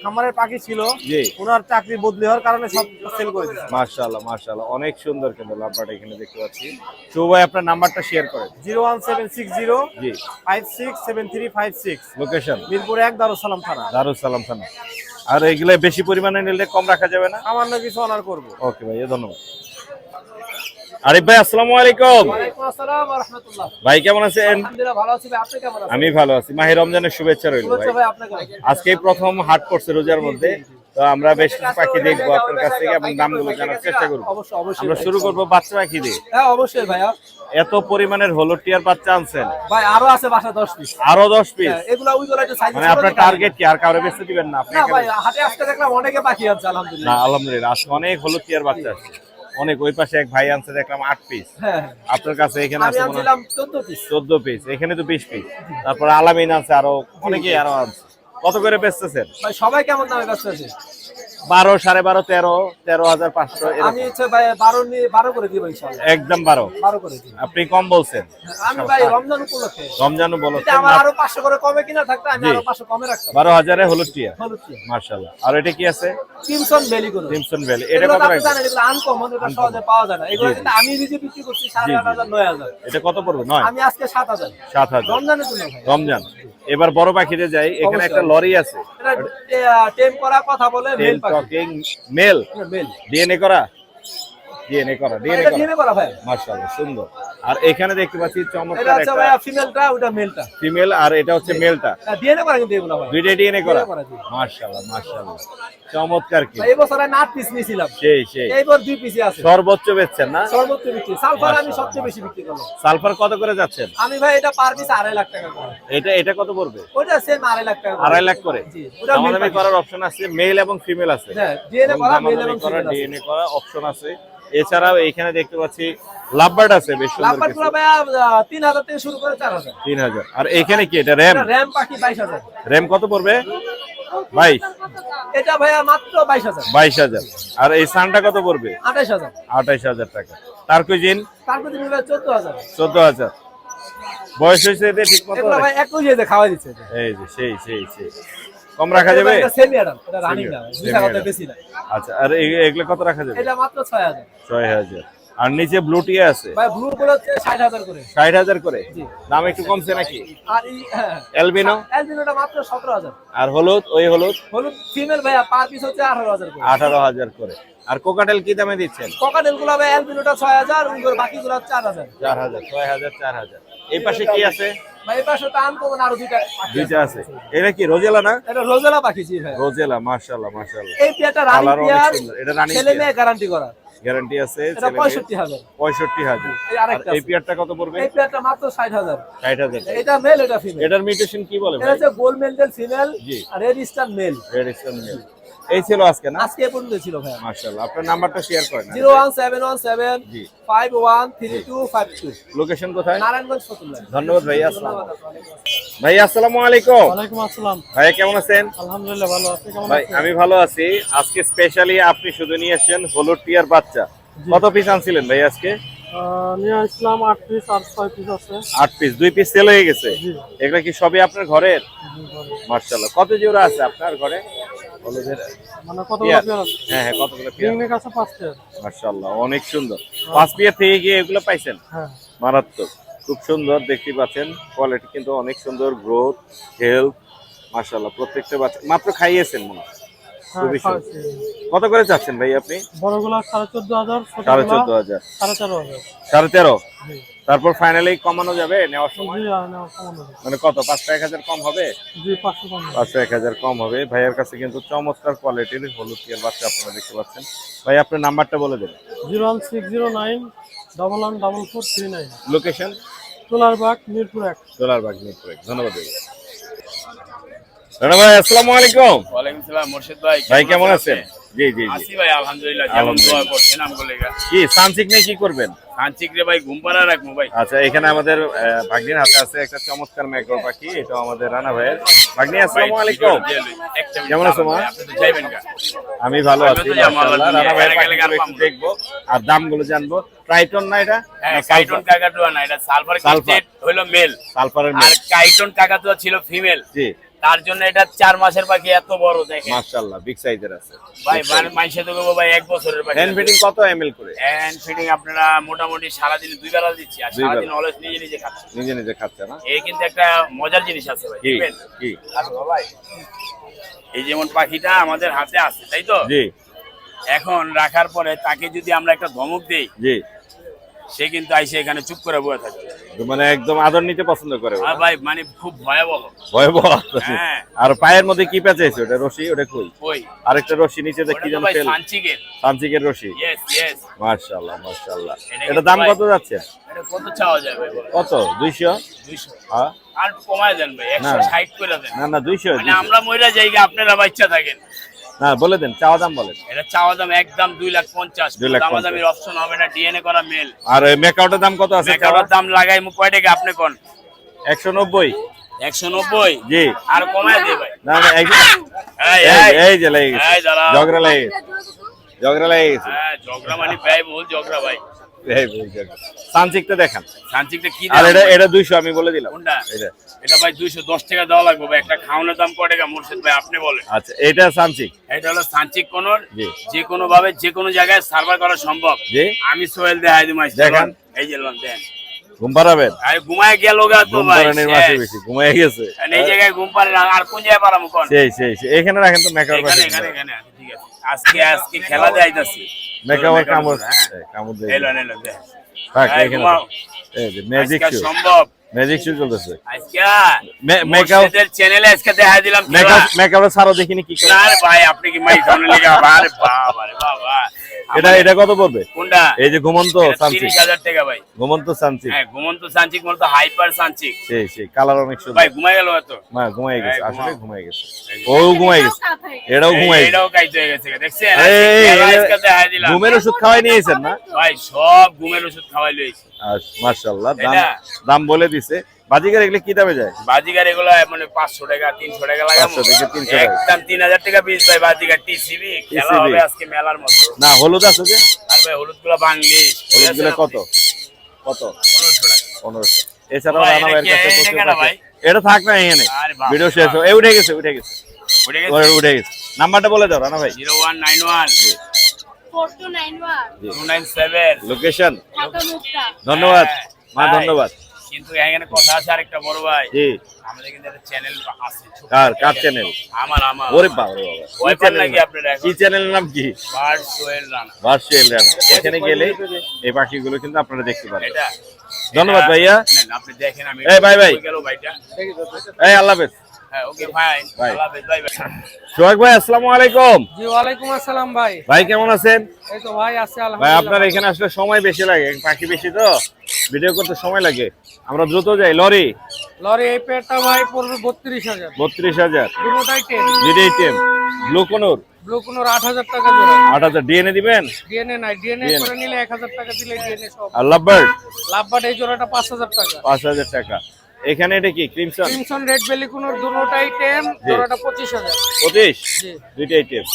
খামারের পাখি ছিল, জি। ওনার চাকরি বদলি হওয়ার কারণে সব সেল করে দিয়েছে। মাশাআল্লাহ মাশাআল্লাহ, অনেক সুন্দর কিন্তু লাভবার্ড এখানে দেখতে পাচ্ছি। শুভ ভাই আপনার নাম্বারটা শেয়ার করেন। 01760 জি। 567356। লোকেশন? মিরপুর 1, দারুস সালাম থানা। দারুস সালাম থানা। আর এগুলা বেশি পরিমাণে নিলে কম রাখা যাবে না? সামান্য কিছু অনার করবো। ওকে ভাই, ধন্যবাদ। আরিফ ভাই আসসালামু আলাইকুম। ওয়ালাইকুম আসসালাম ওয়া রাহমাতুল্লাহ। ভাই কেমন আছেন? আলহামদুলিল্লাহ ভালো আছি ভাই, আপনি কেমন আছেন? আমি ভালো আছি। মাহে রমজানের শুভেচ্ছা রইল ভাই। ভাই আপনাকে। আজকেই প্রথম হাট করছে রোজার মধ্যে, তো আমরা বেশ কিছু পাখি দেখবো আপনার কাছ থেকে এবং দামগুলো জানার চেষ্টা করবো। অবশ্যই আমরা শুরু করবো বাচ্চা পাখি দিয়ে। হ্যাঁ অবশ্যই ভাইয়া। এত পরিমাণের হলুদ টিয়ার বাচ্চা আনছেন? ভাই আরো আছে বাসা 10 পিস। আরো 10 পিস? এগুলা ওইগুলা একটু সাইজ মানে আপনার টার্গেট কি আর কাউরে বেচতে দিবেন না আপনি? না ভাই, হাটে আজকে দেখলাম অনেকে পাখি আছে আলহামদুলিল্লাহ। না আলহামদুলিল্লাহ, আজকে অনেক হলুদ টিয়ার বাচ্চা আছে অনেক। ওই পাশে এক ভাই আনছে দেখলাম 8 পিস। হ্যাঁ। আপনার কাছে এখানে আমি আছে মনে হয় আনছিলাম 14 পিস। 14 পিস। এখানে তো 20 পিস। তারপর আলামিন আছে, আরো অনেকেই আরো আছে। কত করে বেচতেছেন? ভাই সবাই কেমন দামে ব্যস্ত আছে? 12, 12.5, 13, 13,500 আমি হচ্ছে ভাই 12 করে দিব ইনশাআল্লাহ। একদম 12 12 করে দিব। আপনি কম বলছেন। আমি ভাই রমজান উপলক্ষে রমজান যদি বলছেন আমার আরো 500 করে কমে কিনা থাকতো আমি জি। আরো 500 কমে রাখতাম। 12,000 এ হলুদ টিয়া হলুদ টিয়া। মাশাআল্লাহ। আর এটা কি আছে? ক্রিমসন ভ্যালি করে। ক্রিমসন ভ্যালি এটা এগুলো কত তো আপনি রাখবেন? জানেন এগুলো আনকমন, এটা সহজে পাওয়া যায় না। এগুলো জি, কিন্তু আমি নিজে বিক্রি করছি 8,500 9,000। এটা কত পড়বে? 9 আমি আজকে 7,000। 7,000 রমজানের জন্য ভাই। রমজান। এবার বড় পাখিতে যাই, এখানে একটা লরি আছে। এটা টেম করা কথা বলে মেল পাখি। Talking male male. ডিএনএ করা ডিএনএ করা ডিএনএ এটা করা ডিএনএ করা ভাই। মাশাআল্লাহ সুন্দর। আর এখানে দেখতে পাচ্ছি এটা চমৎকার হচ্ছে একটা ভাই ফিমেলটা, ওটা মেলটা। ফিমেল, আর এটা হচ্ছে মেলটা। ডিএনএ করা কিন্তু এগুলো ভাই। দুইটা ডিএনএ করা DNA করা, জি। মাশাআল্লাহ মাশাআল্লাহ চমৎকার কি ভাই এই বছর আমি 8 পিস নিয়েছিলাম। সেই এইবার 2 পিসই আছে। সর্বোচ্চ বেচছেন না? সর্বোচ্চ বিক্রি। সালফার আমি সবচেয়ে বেশি বিক্রি করলাম। সালফার কত করে যাচ্ছেন? আমি ভাই এটা পার পিস 2.5 লাখ টাকা করে। এটা কত পড়বে? ওটা সেম 2.5 লাখ টাকা করে। 2.5 লাখ করে। জি, ওটা মেল দামাদামি পাখি। করার অপশন আছে, মেল এবং ফিমেল আছে। হ্যাঁ, ডিএনএ করা মেল এবং করা ফিমেল আছে। ডিএনএ করা অপশন আছে। এছাড়াও এখানে দেখতে পাচ্ছি লাভবার্ড আছে বেশ সুন্দর লাম্বার কিছু। গুলো ভাই 3,000 থেকে শুরু করে 4,000। 3,000। আর এখানে কি এটা র‍্যাম? এটা র‍্যাম পাখি 22,000। র‍্যাম কত পড়বে? 22 এটা ভাইয়া মাত্র 22,000। 22,000। আর এই সানটা কত পড়বে? 28,000। 28,000 টাকা। টার্কুইজিন তারপর তুমি ভাই 14,000। 14,000। বয়স হয়েছে এদের ঠিক মতো? এগুলো ভাই 21 এ খাওয়া দিচ্ছে এটা। এই যে সেই কম রাখা যাবে? এটা সেমি অ্যাডাল্ট, এটা রানিং না, Semi 2 টাকা adult। বেশি না। আচ্ছা, আর এগুলো কত রাখা যাবে? এটা মাত্র 6,000। 6,000। আর নিচে ব্লু টিয়া আছে ভাই ব্লু গুলো হচ্ছে 60,000 করে। 60,000 করে। জি। দাম একটু কমছে নাকি? আর এই অ্যালবিনো? অ্যালবিনোটা মাত্র 17,000। আর হলুদ? ওই হলুদ হলুদ ফিমেল ভাইয়া পার পিস হচ্ছে 18,000 করে। 18,000 করে। আর কোকাটেল কি দামে দিচ্ছেন? ককাটেল গুলো ভাই অ্যালবিনোটা 6,000, উনগুলো বাকিগুলো 4,000। 4,000 6,000 4,000। এই পাশে কি আছে? ভাই এই পাশে তো আনকমন আরো দুইটা পাখি দুইটা আছে। এটা কি রোজেলা না? এটা রোজেলা পাখি, জি ভাই। রোজেলা মাশাআল্লাহ মাশাআল্লাহ। এই পেয়ারটা রানিং কালার অনেক পেয়ার, সুন্দর। এটা রানিং ছেলে মেয়ে গ্যারান্টি করা। গ্যারান্টি আছে। এটা ছেলে মেয়ে। 65,000। 65,000। এই আরেকটা আর এই আছে। পেয়ারটা কত পড়বে? এই পেয়ারটা মাত্র 60,000। 60,000। এটা মেল, এটা ফিমেল। এটার মিউটেশন কি বলে এটা ভাই? হচ্ছে গোল্ড মেন্ডেল ফিমেল জি। আর red star male. Red stone male. এই ছিল আজকে না? আজকে এ পর্যন্ত ছিল ভাই। মাশাআল্লাহ। আপনার নাম্বারটা শেয়ার করেন। 01717 জি। 513252। লোকেশন কোথায়? নারায়ণগঞ্জ ফতুল্লা। ধন্যবাদ ভাই। আসসালামু ভাই আসসালামু আলাইকুম। ওয়ালাইকুম আসসালাম। ভাই কেমন আছেন? আলহামদুলিল্লাহ ভালো আছি। কেমন ভাই আমি ভালো আছি। আজকে স্পেশালি আপনি শুধু নিয়ে এসেছেন হলুদ টিয়ার বাচ্চা। কত পিস আনছিলেন ভাই আজকে? নিয়ে আসলাম 8 পিস আর 6 পিস আছে। 8 পিস। 2 পিস সেল হয়ে গেছে। জি। এগুলা কি সবই আপনার ঘরের? মাশাআল্লাহ। কত জোড়া আছে আপনার ঘরে হলুদের? মানে কত পেয়ার? পেয়ার আছে? হ্যাঁ হ্যাঁ, কতগুলো পেয়ার? রিংনেক আছে 5 পেয়ার। মাশাআল্লাহ অনেক সুন্দর। 5 পেয়ার থেকে গিয়ে এগুলো পাইছেন? হ্যাঁ। মারাত্মক। খুব সুন্দর দেখতে পাচ্ছেন। কোয়ালিটি কিন্তু অনেক সুন্দর, গ্রোথ, হেলথ মাশাআল্লাহ। প্রত্যেকটা বাচ্চা মাত্র খাইয়েছেন মনে হয়। খুবই সুন্দর। কত করে চাচ্ছেন ভাই আপনি? বড়গুলা 14,500, 14,500। 13,500। 13,500। জি। তারপর ফাইনালি কমানো যাবে নেওয়ার সময়? জি, নেওয়া সম্ভব হবে। মানে কত? 500-1000 কম হবে? জি, 500 কম হবে। 500-1000 কম হবে। ভাইয়ের কাছে কিন্তু চমৎকার কোয়ালিটির হলুদ টিয়ার বাচ্চা আপনারা দেখতে পাচ্ছেন। ভাই আপনার নাম্বারটা বলে দেন। 01609 114439। লোকেশন? সোলারবাগ, মিরপুর 1। সোলারবাগ মিরপুর 1। ধন্যবাদ ভাই। রানা ভাই আসসালামু আলাইকুম। ওয়ালাইকুম সালাম মুর্শিদ ভাই। ভাই কেমন আছেন? জি জি জি। আসি ভাই আলহামদুলিল্লাহ। যেমন দোয়া করছেন আমগুলো লেগা। কি সানসিক নিয়ে কি করবেন? সানচিক রে ভাই ঘুম পাড়া রাখবো ভাই। আচ্ছা, এখানে আমাদের ভাগ্নির হাতে আছে একটা চমৎকার ম্যাকো পাখি। এটা আমাদের রানা ভাইয়ের। ভাগ্নি আসসালামু আলাইকুম। কেমন আছো মা? যাইবেন কা? আমি ভালো আছি আমি তো যাবো, মাশাআল্লাহ। আল্লাহ রানা ভাইয়ের দুনিয়া পাখিগুলো একটু দেখবো আর দামগুলো জানবো। ট্রাইটন না এটা? হ্যাঁ, কাইটন কাকাতুয়া না, এটা সালফার সালফার। ক্রিস্টেড হলো মেল। সালফারের আর মেল। কাইটন কাকাতুয়া ছিল ফিমেল। জি। তার জন্য এটা 4 মাসের পাখি, এত বড় দেখেন মাশাআল্লাহ বিগ সাইজের আছে ভাই। মাইসে তো গো ভাই 1 বছরের পাখি। হ্যান্ড ফিডিং কত এমএল করে? হ্যান্ড ফিডিং আপনারা মোটামুটি সারাদিন 2 বেলা দিচ্ছি, আর 2 বেলা। সারাদিন অলওয়েজ নিজে নিজে খাচ্ছে। নিজে নিজে খাচ্ছে না? এই কিন্তু একটা মজার জিনিস আছে ভাই, কি বুঝবেন? কি? আসো ভাই, এই যেমন পাখিটা আমাদের হাতে আছে তাই তো, জি এখন রাখার পরে তাকে যদি আমরা একটা ধমক দেই, জি। সে কিন্তু আইসে এখানে চুপ করে বসে থাকে। মানে একদম আদর নিতে পছন্দ করে ওরা। আর ভাই মানে খুব ভয়াবহ। ভয়াবহ। হ্যাঁ। আর পায়ের মধ্যে কি পেঁচাইছে? ওটা রশি? ওটা কই? ওই আরেকটা রশি নিচে ওটা কি তো যেন ভাই ফেল? সানচিকের। সানচিকের রশি। Yes yes. মাশাআল্লাহ মাশাআল্লাহ। এটা এটা কিন্তু দাম ভাই- কত যাচ্ছে? এটা কত চাওয়া যায় ভাই? কত? 200? 200 হ্যাঁ। আর কমায় দেন ভাই, 160 করে দেন। না না 200। মানে আমরা মইরা জায়গা আপনারা বাচ্চা থাকেন। না বলে দেন, চাওয়া দাম বলেন। এটা চাওয়া দাম একদম 2,50,000। 2,50,000 দামাদামির অপশন হবে না, ডিএনএ করা মেল। আর মেকআউটের দাম কত আছে? মেকাওয়ার দাম লাগাই মু কয় টাকা আপনি কোন? 190। 190 জি আর কমায় দে ভাই। না না এই যে লেগে গেছে এই দাঁড়াও। ঝগড়া লেগে গেছে ঝগড়া লেগে গেছে হ্যাঁ ঝগড়া মানে ভাই বল ঝগড়া ভাই। এই বল ঝগড়া সানচিকটা দেখান সানচিকটা কি আর দাম? এটা 200 আমি বলে দিলাম কোনটা? এটা এটা ভাই 210 টাকা দেওয়া লাগবে ভাই। একটা খাওয়ানোর দাম কত টাকা মুর্শিদ ভাই আপনি বলেন। আচ্ছা এটা সানচিক এটা হলো সানচিক কোনর, জি। যে কোনো ভাবে যে কোনো জায়গায় সার্ভার করা সম্ভব। জি। আমি সোহেল দেখাই দিই মাইস দেখান। এই যে লোন দেন। ঘুম পাড়াবেন আরে ঘুমায় গেল গা তো ঘুম ভাই। পাড়ানোর মাসে বেশি ঘুমায় গেছে আর এই জায়গায় ঘুম পারে না আর কোন জায়গায় পারামু কোন? সেই এখানে রাখেন তো মেকআপ এখানে এখানে এখানে আছে, ঠিক আছে। আজকে খেলা যাইতাছি। মেকআপ কামড় হ্যাঁ। কামড় দেয় এলো দেখ। থাক এই এখানে ঘুমাও। এই যে ম্যাজিক আজকে শো সম্ভব। ম্যাজিক শো চলতেছে আজকে মেকআপ মুর্শিদের চ্যানেলে আজকে দেখাই দিলাম মেকআপের ছাড়ো দেখিনি কি করে না রে ভাই আপনি কি মাইক সামনে লেগে আরে বাবা রে বাবা। এটা কত পড়বে কোনটা? এই যে ঘুমন্ত সানচিক 30,000 টাকা ভাই। ঘুমন্ত সানচিক হ্যাঁ ঘুমন্ত সানচিক বলতো হাইপার সানচিক। সেই কালার অনেক সুন্দর ভাই ঘুমাই গেল তো। না ঘুমাই গেছে এই, আসলে ঘুমাও। ঘুমাই গেছে ও ঘুমাই গেছে এটাও ঘুমাই গেছে এটাও কাইতে হয়ে গেছে দেখছেন? এই, খেলা আজকে দেখাই দিলাম। ঘুমের ওষুধ খাওয়াই নিয়েছেন না ভাই সব ঘুমের ওষুধ খাওয়াই লইছে। মাশাআল্লাহ এটা? দাম বলে দিছে বাজিকার এগুলো কি দামে যায় বাজিগার এগুলো মানে 500 টাকা 300 টাকা লাগামু। 500 থেকে 300 টাকা। একদম 3000 টাকা পিস ভাই বাজিগার টিসিবি। খেলা TCB হবে আজকে মেলার মতো। না হলুদ আছে যে আর ভাই হলুদগুলো বাংলিশ। হলুদগুলো কত 1500 টাকা। 1500 এছাড়াও ভাই, রানা এটা ভাইয়ের কি- কাছে এটা প্রচুর কেন থাকে। ভাই? এটা থাক না এখানে আরে বাবা। ভিডিও শেষ এই উঠে গেছে উঠে গেছে? উঠে গেছে নাম্বারটা বলে দাও রানা ভাই 0191 4291 297 লোকেশন ঢাকা মুক্তা। ধন্যবাদ মা ভাই, ধন্যবাদ কিন্তু এখানে কথা আছে আরেকটা বড় ভাই। জি আমাদের কিন্তু একটা চ্যানেল আছে ছোট কার চ্যানেল আমার ওরে বাবা রে বাবা ওই কি পার চ্যানেল নাকি আপনারা কি চ্যানেলের নাম কি বার্ড সোহেল রানা ভার্চুয়াল রানা এখানে গেলে এই পাখিগুলো কিন্তু আপনারা দেখতে পারবেন এটা ধন্যবাদ এটা- ভাইয়া। নেন, আপনি দেখেন আমি এই, ভাই, ভাই। কই গেল ভাইটা? এই আল্লাহ হাফেজ হ্যাঁ ওকে ফাইন ভাই। আল্লাহ হাফেজ ভাই ভাই। সোহাগ ভাই আসসালামু আলাইকুম জি ওয়ালাইকুম আসসালাম ভাই। ভাই কেমন আছেন এই তো ভাই আছে ভাই আলহামদুলিল্লাহ। আপনার এখানে আসলে সময় বেশি লাগে পাখি বেশি তো ভিডিও করতে সময় লাগে আমরা দ্রুত যাই লরি লরি এই পেয়ারটা ভাই পড়বে 32,000। 32,000 দুটোটাই 10। জিডিএম ব্লু কোনোর ব্লু কোনোর 8,000 টাকা জোড়া। 8,000 ডিএনএ দিবেন ডিএনএ নাই, ডিএনএ DNA করে নিলে 1,000 টাকা দিলে ডিএনএ সব। আর লাভবার্ড লাভবাট এই জোড়াটা 5,000 টাকা। 5,000 টাকা এখানে এটা কি ক্রিমসন ক্রিমসন রেড বেলি কোনোর দুটোটাই 10, জি। জোড়াটা 25,000। 25 জি। দুইটাই টেপ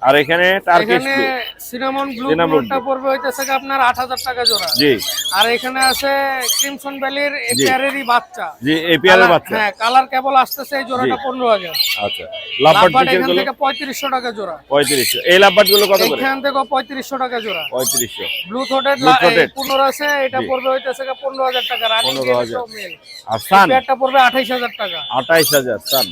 আর এখানে টার্কিশ এখানে সিনামন ব্লু Cinnamon কোনোরটা blue। পড়বে হইতেছে কি আপনার 8,000 টাকা জোড়া। জি আর এখানে আছে ক্রিমসন ভ্যালির জি। পেয়ারেরই বাচ্চা। জি এপিআর বাচ্চা হ্যাঁ কালার কেবল আসতেছে এই জোড়াটা জি। 15,000। আচ্ছা লাভবার্ড লাভবাট বিকেল এখান গুলো থেকে 3500 টাকা জোড়া। 3500 এই লাভবার্ড গুলো কত করে এখান থেকে 3500 টাকা জোড়া। 3500 ব্লু থ্রোটেড Blue throated। পুনর আছে এটা জি। পড়বে হইতেছে কি 15,000 টাকা। রানিং 15,000 আর সান পেয়ারটা পড়বে 28,000 টাকা। 28,000 সান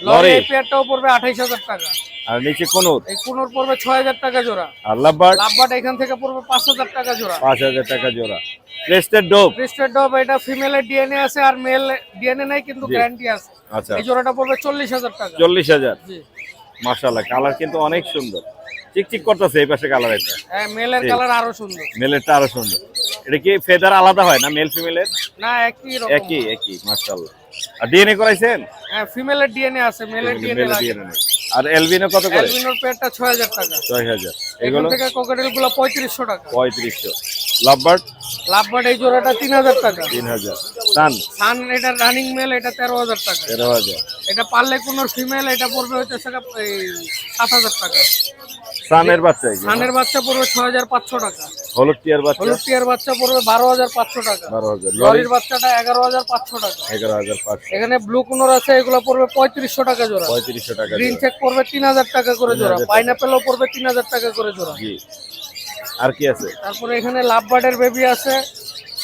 লরি লরি এই পেয়ারটাও পড়বে 28,000 টাকা। আর নিচে কোনোর এই কুনুর পড়বে 6,000 টাকা জোড়া। আর লাভবার্ড লাভবাট এখান থেকে পড়বে 5,000 টাকা জোড়া। 5,000 টাকা জোড়া ক্রেস্টেড ডোপ ক্রিস্টেড ডব এটা ফিমেলের ডিএনএ আছে আর মেল ডিএনএ নাই কিন্তু জি। গ্যারান্টি আছে। আচ্ছা এই জোড়াটা পড়বে 40,000 টাকা। 40,000 জি। মাশাআল্লাহ কালার কিন্তু অনেক সুন্দর চিকচিক করতেছে এই পাশে কালার এটা হ্যাঁ মেলের জি। কালার আরো সুন্দর। মেলেরটা আরো সুন্দর এটা কি ফেদার আলাদা হয় না মেল ফিমেলের না একই রকম। একই মাশাআল্লাহ আর ডিএনএ করাইছেন হ্যাঁ ফিমেলের ডিএনএ আছে, মেলের ডিএনএ লাগে। ডিএনএ আর এলবিনো কত করে অ্যালবিনোর পেয়ারটা 6,000 টাকা। 6,000 এখান এগুলো থেকে কোকাটেল গুলো 3500 টাকা। 3500 লাভবার্ড লাভবাট এই জোড়াটা 3,000 টাকা। 3,000 সান সান এটা রানিং মেল এটা 13,000 টাকা। 13,000 এটা পারলে কোনোর ফিমেল এটা পড়বে হইতেছে এই 7,000 টাকা। সানের বাচ্চা এগুলো? সানের বাচ্চা পড়বে 6,500 টাকা। হলুদ টিয়ার বাচ্চা হলুদ টিয়ার বাচ্চা পড়বে 12,500 টাকা। 12,000 লরির বাচ্চাটা 11,500 টাকা। 11,500 এখানে ব্লু কোনোর আছে এগুলো পড়বে 3500 টাকা জোড়া। 3500 টাকা গ্রিন জোড়া। চেক পড়বে 3,000 টাকা করে জোড়া। 3,000 পাইনাপেলও পড়বে 3,000 টাকা করে জোড়া। জি আর কি আছে তারপরে এখানে লাভ বার্ডের বেবি আছে,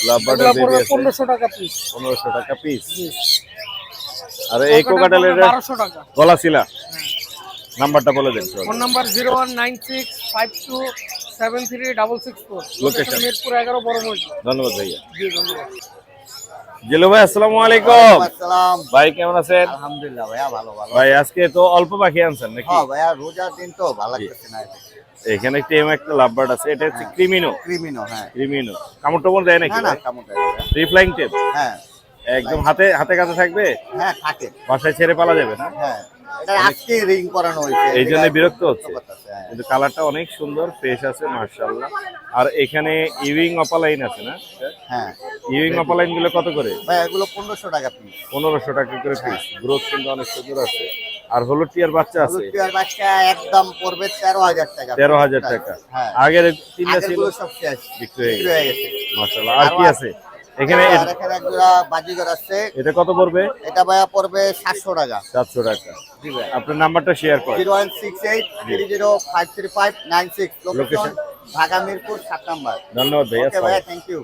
লাভবার্ড এগুলো বেবি পড়বে আছে 1500 টাকা পিস। 1500 টাকা পিস জি। আর এই কোকাটেলের 1200 টাকা। গলা ছিলা নাম্বারটা বলে দেন ফোন নাম্বার 019652736664। Location? মিরপুর 11 বড় মসজিদ। ধন্যবাদ ভাইয়া জি ধন্যবাদ। জিলু ভাই আসসালামু আলাইকুম আসসালাম। ভাই কেমন আছেন আলহামদুলিল্লাহ ভাইয়া ভালো ভালো। ভাই আজকে তো অল্প পাখি আনছেন নাকি হ্যাঁ ভাইয়া রোজার দিন তো ভালো লাগতেছে না। এখানে টেম একটা লাভবার্ড আছে এটা হচ্ছে ক্রিমিনো ক্রিমিনো হ্যাঁ। ক্রিমিনো কামড় টামড় দেয় নাকি না না কেমন রিফ্লাইং টেপ হ্যাঁ একদম হাতে কাছে থাকবে হ্যাঁ থাকে বাসায় ছেড়ে পালা যাবে না হ্যাঁ। এটা আজকে রিং করানো হয়েছে, এই জন্য বিরক্ত হচ্ছে, হ্যাঁ। কিন্তু কালারটা অনেক সুন্দর, ফ্রেশ আছে মাশাআল্লাহ। আর এখানে ইউইং অপালাইন আছে না? হ্যাঁ ইউইং অপালাইন গুলো কত করে? ভাই এগুলো 1500 টাকা পিস। 1500 টাকা করে পিস। গ্রোথ কিন্তু অনেক সুন্দর আছে। আর হলুদ টিয়ার বাচ্চা আছে, রুটিয়ার বাচ্চা একদম পড়বে 13000 টাকা। 13000 টাকা। হ্যাঁ আগের তিনটা ছিল আগেরগুলো সব শেষ, বিক্রি হয়ে বিক্রি হয়ে গেছে গেছে। মাশাআল্লাহ। আর কি আছে এখানে? আর এখানে একটা বাজিগর আছে, এটা কত পড়বে? এটা ভাইয়া পড়বে 700 টাকা। 700 টাকা। আপনার নাম্বারটা শেয়ার করেন। 01683059596, লোকেশন ঢাকা মিরপুর 7 নাম্বার। ধন্যবাদ ভাইয়া। ওকে ভাইয়া, থ্যাংক ইউ।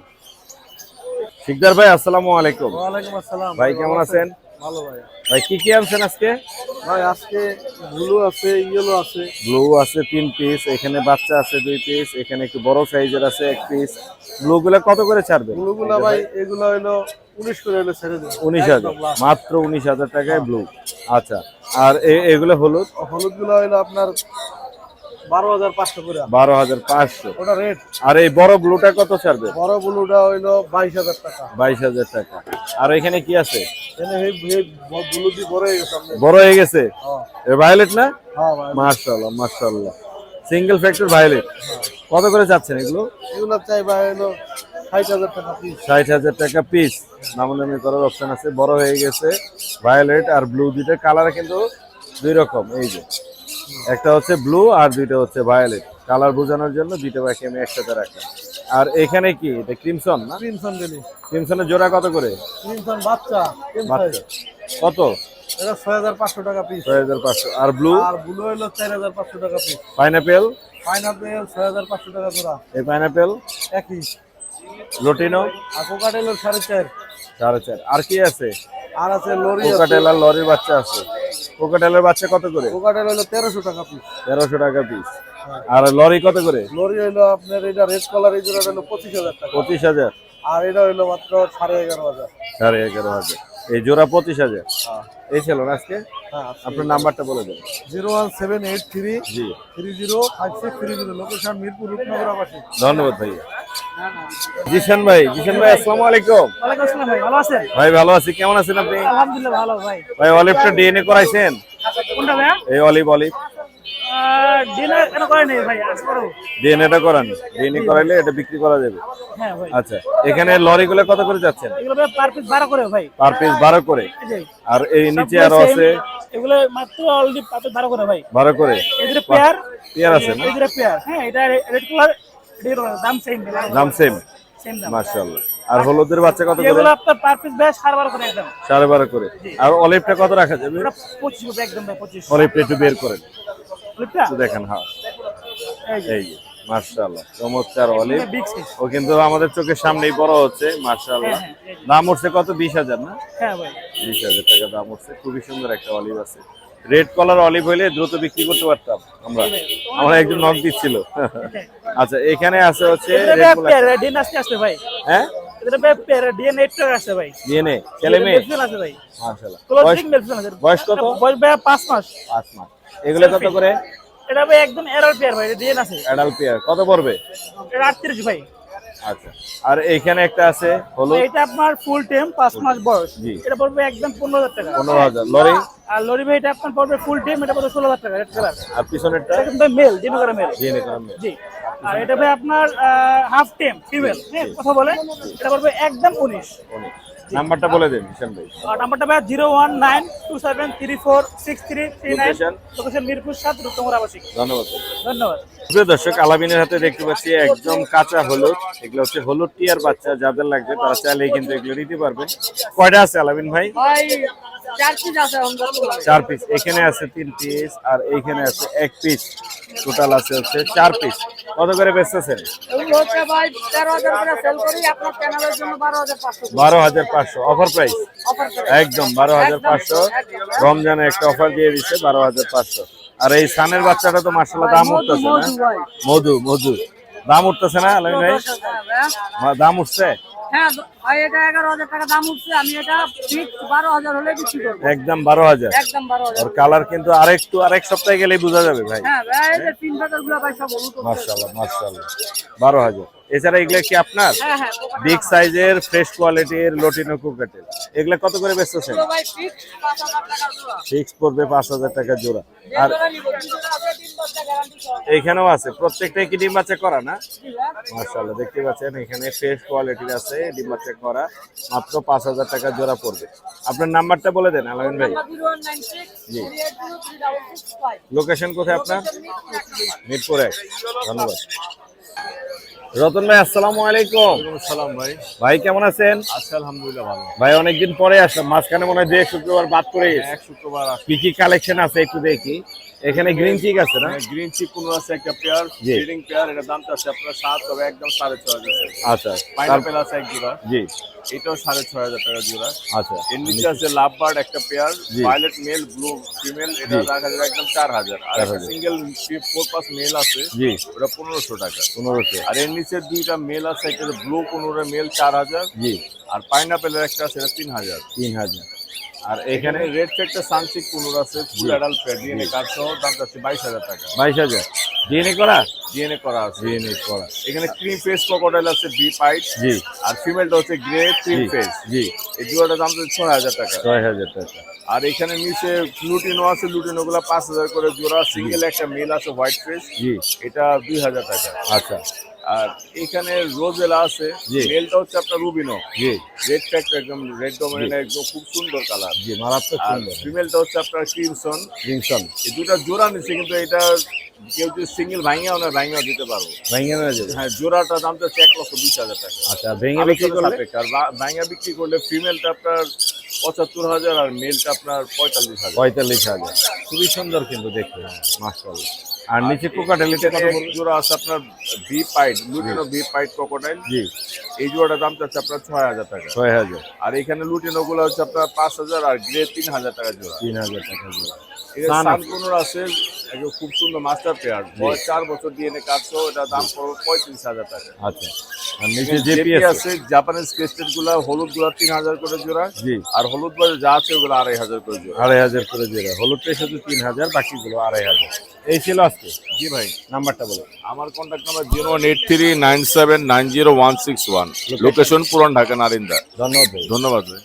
শিকদার ভাই আসসালামু আলাইকুম। ওয়ালাইকুম আসসালাম। ভাই কেমন আছেন? ভালো ভাই। ভাই কি আনছেন আজকে? ভাই আজকে ব্লু আছে, ইয়েলো আছে। ব্লু আছে 3 পিস, এখানে বাচ্চা আছে 2 পিস, এখানে একটু বড় সাইজের আছে 1 পিস। ব্লু গুলা কত করে ছাড়বে? ব্লুগুলা ভাই এগুলো হলো 19 করে হলো ছেড়ে দেব। 19000, মাত্র 19000 টাকায় ব্লু। আচ্ছা, আর এগুলো হলুদ? হলুদগুলো হলো আপনার 12500 করে। 12500। ওটা রেড। আর এই বড় ব্লুটা কত ছাড়বে? বড় ব্লুটা হলো 22000 টাকা। 22000 টাকা। আর এখানে কি আছে? এনে এই ব্লু দি বড় হয়ে গেছে আপনার। বড় হয়ে গেছে? হ্যাঁ এ ভায়োলেট না? হ্যাঁ ভাই। মাশাআল্লাহ মাশাআল্লাহ, সিঙ্গেল ফ্যাক্টর ভায়োলেট। কত করে চাচ্ছেন এগুলো? এগুলো চাই ভাই হলো 60000 টাকা পিস। 60000 টাকা পিস। দামাদামি করার অপশন আছে। বড় হয়ে গেছে ভায়োলেট আর ব্লু, দুইটা কালার কিন্তু দুই রকম। এই যে একটা হচ্ছে ব্লু আর দুইটা হচ্ছে ভায়োলেট। কালার বোঝানোর জন্য দুইটা বাকি আমি একসাথে রাখলাম। আর এখানে কি এটা ক্রিমসন না? ক্রিমসন গেলি। ক্রিমসনের জোড়া কত করে? ক্রিমসন বাচ্চা বাচ্চা কত? এটা 6500 টাকা পিস। 6500। আর ব্লু? আর ব্লু হলো 4500 টাকা পিস। পাইনাপেল? পাইনাপেল 6500 টাকা জোড়া। এই পাইনাপেল একই। লোটিনো? আর কোকাটেল 4.5। 4.5। আর কি আছে? আর আছে লরি আছে। কোকাটেল আর লরির বাচ্চা আছে। কোকাটেলের বাচ্চা কত করে? কোকাটেল হলো 1300 টাকা পিস। 1300 টাকা পিস। আর লরি কত করে? লরি হলো আপনার এটা রেড কালার, এই জোড়া হলো 25000 টাকা। 25000। আর এটা হলো মাত্র 11500। 11,500। এই জোড়া 25000। এই ছিল না আজকে? হ্যাঁ। আপনার নাম্বারটা বলে দেন। 01783 জি, 305630, লোকেশন মিরপুর রূপনগর আবাসিক। ধন্যবাদ ভাইয়া। জিশান ভাই আসসালামু আলাইকুম। ওয়ালাইকুম আসসালাম ভাই, ভালো আছেন? ভাই ভালো আছি, কেমন আছেন আপনি? আলহামদুলিল্লাহ ভালো ভাই। ভাই অলিভটা ডিএনএ করাইছেন? কোনটা ভাই? এই অলিভ ডিনার কেন করে নেই ভাই, আজ করো। ডিএনএটা করান। ডিএনএ করাইলে এটা বিক্রি করা যাবে। হ্যাঁ ভাই। আচ্ছা, এখানে লরিগুলো কত করে যাচ্ছেন? এগুলো ভাই পার পিস 12 করে ভাই। পার পিস 12 করে। এই যে আর এই নিচে আরো আছে এগুলো মাত্র অলরেডি পার পিস 12 করে ভাই। 12 করে। এদের পেয়ার আছে না? এদের পেয়ার। হ্যাঁ, এটা রেড কালার, এর দাম সেম। দাম সেম। সেম দাম। মাশাআল্লাহ। আর হলুদের বাচ্চা কত করে? এগুলো আপনার পার পিস ভাই 12.5 করে একদম। 12.5 করে। আর অলিভটা কত রাখা যাবে? এটা 25 করে একদম ভাই, 25। অলিভটা একটু বের করেন, বুঝলা? একটু দেখেন। হ্যাঁ, এই যে এই যে মাশাআল্লাহ, চমৎকার অলিভ। Big size. ও কিন্তু আমাদের চোখের সামনেই বড় হচ্ছে মাশাআল্লাহ। হ্যাঁ, হ্যাঁ। দাম উঠছে কত? 20000 না? হ্যাঁ ভাই। 20000 টাকা দাম উঠছে। খুবই সুন্দর একটা অলিভ আছে। রেড কালার অলিভ হইলে দ্রুত বিক্রি করতে পারতাম আমরা একটু নক দিচ্ছিল। আচ্ছা, এখানে আছে হচ্ছে এদের red পেয়ার black। ডিএনএ আসছে ভাই। হ্যাঁ, এদের ভাই পেয়ার ডিএনএ 8 টাকা আসছে ভাই। ডিএনএ ছেলে মেয়ে? মেলফিল আছে ভাই। মাশাআল্লাহ। ক্লোজিং মেলফিল আছে। বয়স কত? বয়স ভাই 5 মাস। 5 মাস। এগুলো কত করে? এটা ভাই একদম এরার পেয়ার ভাই, ডিএনএ আছে। অ্যাডাল্ট পেয়ার কত পড়বে? এটা 38 ভাই। আচ্ছা, আর এইখানে একটা আছে হলুদ। এটা আপনার ফুল টাইম 5 মাস বয়স। জি। এটা পড়বে একদম 15000 টাকা। 15000। লরি? আর লরি ভাই এটা আপনার পড়বে ফুল টাইম, এটা পড়বে 16000 টাকা রেড কালার। আর পিছনেরটা? এটা কিন্তু মেল, ডিএনএ করা মেল। ডিএনএ করা মেল। জি। আর এটা ভাই আপনার হাফ টাইম ফিমেল। হ্যাঁ, কথা বলে এটা পড়বে একদম 19। নাম্বারটা বলে দেন ঈশান ভাই। আর নাম্বারটা ভাই 01927346339, লোকেশন? লোকেশন মিরপুর 7 রূপনগর আবাসিক। ধন্যবাদ। ধন্যবাদ। প্রিয় দর্শক, আলামিনের হাতে দেখতে পাচ্ছি একদম কাঁচা হলুদ। এগুলো হচ্ছে হলুদ টিয়ার বাচ্চা। যাদের লাগবে তারা চাইলেই কিন্তু এগুলো নিতে পারবেন। কয়টা আছে আলামিন ভাই? ভাই 4 পিস আছে আমাদের। 4 পিস। এখানে আছে 3 পিস আর এইখানে আছে 1 পিস। টোটাল আছে হচ্ছে 4 পিস। কত করে বেচতেছেন? এগুলো হচ্ছে ভাই 13000 করে সেল করি, আপনার চ্যানেলের জন্য 12500। 12500 অফার প্রাইস। অফার করে একদম 12500। রমজানে একটা অফার দিয়ে দিচ্ছে 12500। আর এই সানের বাচ্চাটা তো মাশাআল্লাহ দাম উঠতেছে না? মধু দাম উঠতেছে না আলামিন ভাই? দাম উঠছে? হ্যাঁ ভাই, এটা 11000 টাকা দাম উঠছে। আমি এটা ফিক্স 12000 হলে বিক্রি করব। একদম 12000। একদম 12000। আর কালার কিন্তু আরেক সপ্তাহে গেলেই বোঝা যাবে ভাই। হ্যাঁ ভাই, এই যে 3 পাতার গুলো ভাই সব হলুদ। মাশাআল্লাহ 12000। এছাড়া এগুলো কি আপনার হ্যাঁ হ্যাঁ বিগ সাইজের ফ্রেশ কোয়ালিটির লটিনো কোকাটেল, এগুলা কত করে বেচতেছেন? ভাই ফিক্স 5000 টাকা জোড়া। ফিক্স পড়বে 5000 টাকা জোড়া। আর এখানেও আছে, প্রত্যেকটাই কি ডিম বাচ্চা করা না? মাশাআল্লাহ, দেখতে পাচ্ছেন এখানে ফ্রেশ কোয়ালিটির আছে, ডিম বাচ্চা করা, মাত্র 5000 টাকা জোড়া পড়বে। আপনার নাম্বারটা বলে দেন আলামিন ভাই। জি, লোকেশন কোথায় আপনার? মিরপুর 1। ধন্যবাদ। রতন ভাই আসসালামু আলাইকুম। সালাম ভাই। ভাই কেমন আছেন? আচ্ছা আলহামদুলিল্লাহ ভালো। ভাই অনেকদিন পরে আসলাম, মাঝখানে মনে হয় 2 শুক্রবার বাদ করে গেছে। এক শুক্রবার কি কি কালেকশন আছে একটু দেখি। এখানে গ্রিন চিক আছে না? গ্রিন চিক কোন আছে একটা পেয়ার, জি। ব্রিডিং পেয়ার, এটা দামটা আছে আপনার 7, তবে একদম 6500 আচ্ছা, পাইনাপেল আছে এক জোড়া, জি এটাও 6500 টাকা জোড়া। আচ্ছা, এর নিচে আছে লাভ বার্ড একটা পেয়ার, জি। ভায়োলেট মেল, ব্লু ফিমেল, এটা জি। রাখা যাবে একদম 4000। আর একটা 4000 সিঙ্গেল 4 মেল আছে, জি ওটা 1500 টাকা। 1500, আর এর নিচে দুইটা মেল আছে, একটা ব্লু 15 মেল 4000, জি আর পাইনাপেলের একটা আছে 3000। 3000। আর এখানে রেড ফ্যাক্টর সানচিক 15 আছে, full adult pair, DNA card সহ, দামটা আছে 22000 টাকা। 22000 ডিএনএ করা? ডিএনএ করা আছে। ডিএনএ করা, এখানে ক্রিম ফেস ক্রোকোডাইল আছে, বি পাইট, জি আর ফিমেলটা হচ্ছে গ্রে ক্রিম জি ফেস। জি এই দুটোটার দাম হচ্ছে 6000 টাকা। 6000 টাকা। আর এখানে নিচে লুটিনো আছে, লুটিনো গুলা 5000 করে জোড়া, সিঙ্গেল একটা মেল আছে হোয়াইট ফেস, জি এটা 2000 টাকা। আচ্ছা, আর এখানে রোজেলা আছে, জি। মেলটা হচ্ছে আপনার রুবিনো, জি রেড ফ্যাক্টর, একদম রেড ডোমিনেন্ট, একদম খুব সুন্দর কালার। জি মারাত্মক আর সুন্দর। ফিমেলটা হচ্ছে আপনার ক্রিমসন। রিংসন এই দুটা জোড়া নিচ্ছে, কিন্তু এটা কেউ যদি সিঙ্গেল ভাঙিয়াও না ভাঙিয়াও দিতে পারবো। ভেঙে না যাবে? হ্যাঁ, জোড়াটা দামটা হচ্ছে 1,20,000 টাকা। আচ্ছা, ভেঙে বিক্রি আলোচনা করলে? সাপেক্ষে। আর ভাঙিয়া বিক্রি করলে ফিমেলটা আপনার 75,000 আর মেলটা আপনার 45,000। 45,000। খুবই সুন্দর কিন্তু দেখতে, মাশাআল্লাহ। আর নিচে কোকাটেলিতে কত এক বলবো? জোড়া আছে আপনার ভি পাইট, লুটিনো ভি পাইট ক্রোকোডাইল, জি এই জোড়াটার দামটা হচ্ছে আপনার 6,000 টাকা। 6000। আর এখানে লুটিনো গুলো হচ্ছে আপনার 5,000 আর গ্রে 3,000 টাকা জোড়া। 3000 টাকা জোড়া। এটা সান আছে। সানকুনোর আছে, একদম খুব সুন্দর মাস্টার পেয়ার, বয়স 4 বছর ডিএনএ কাটছো, এটা দাম পড়বে 35,000 টাকা। আচ্ছা, আর নিচে জেপি জেপি আছে? আছে, জাপানিজ ক্রেস্টেড গুলা, হলুদ গুলা 3000 করে জোড়া, জি আর হলুদ বাজার যা আছে ওগুলো 2500 করে জোড়া। 2500 করে জোড়া। হলুদটা শুধু 3000, বাকিগুলো 2500। এই ছিল আজকে। জি ভাই, নাম্বারটা বলো। আমার কন্ট্যাক্ট নাম্বার 01839790161, লোকেশন পুরান ঢাকা নারিন্দা। ধন্যবাদ ভাই। ধন্যবাদ ভাই।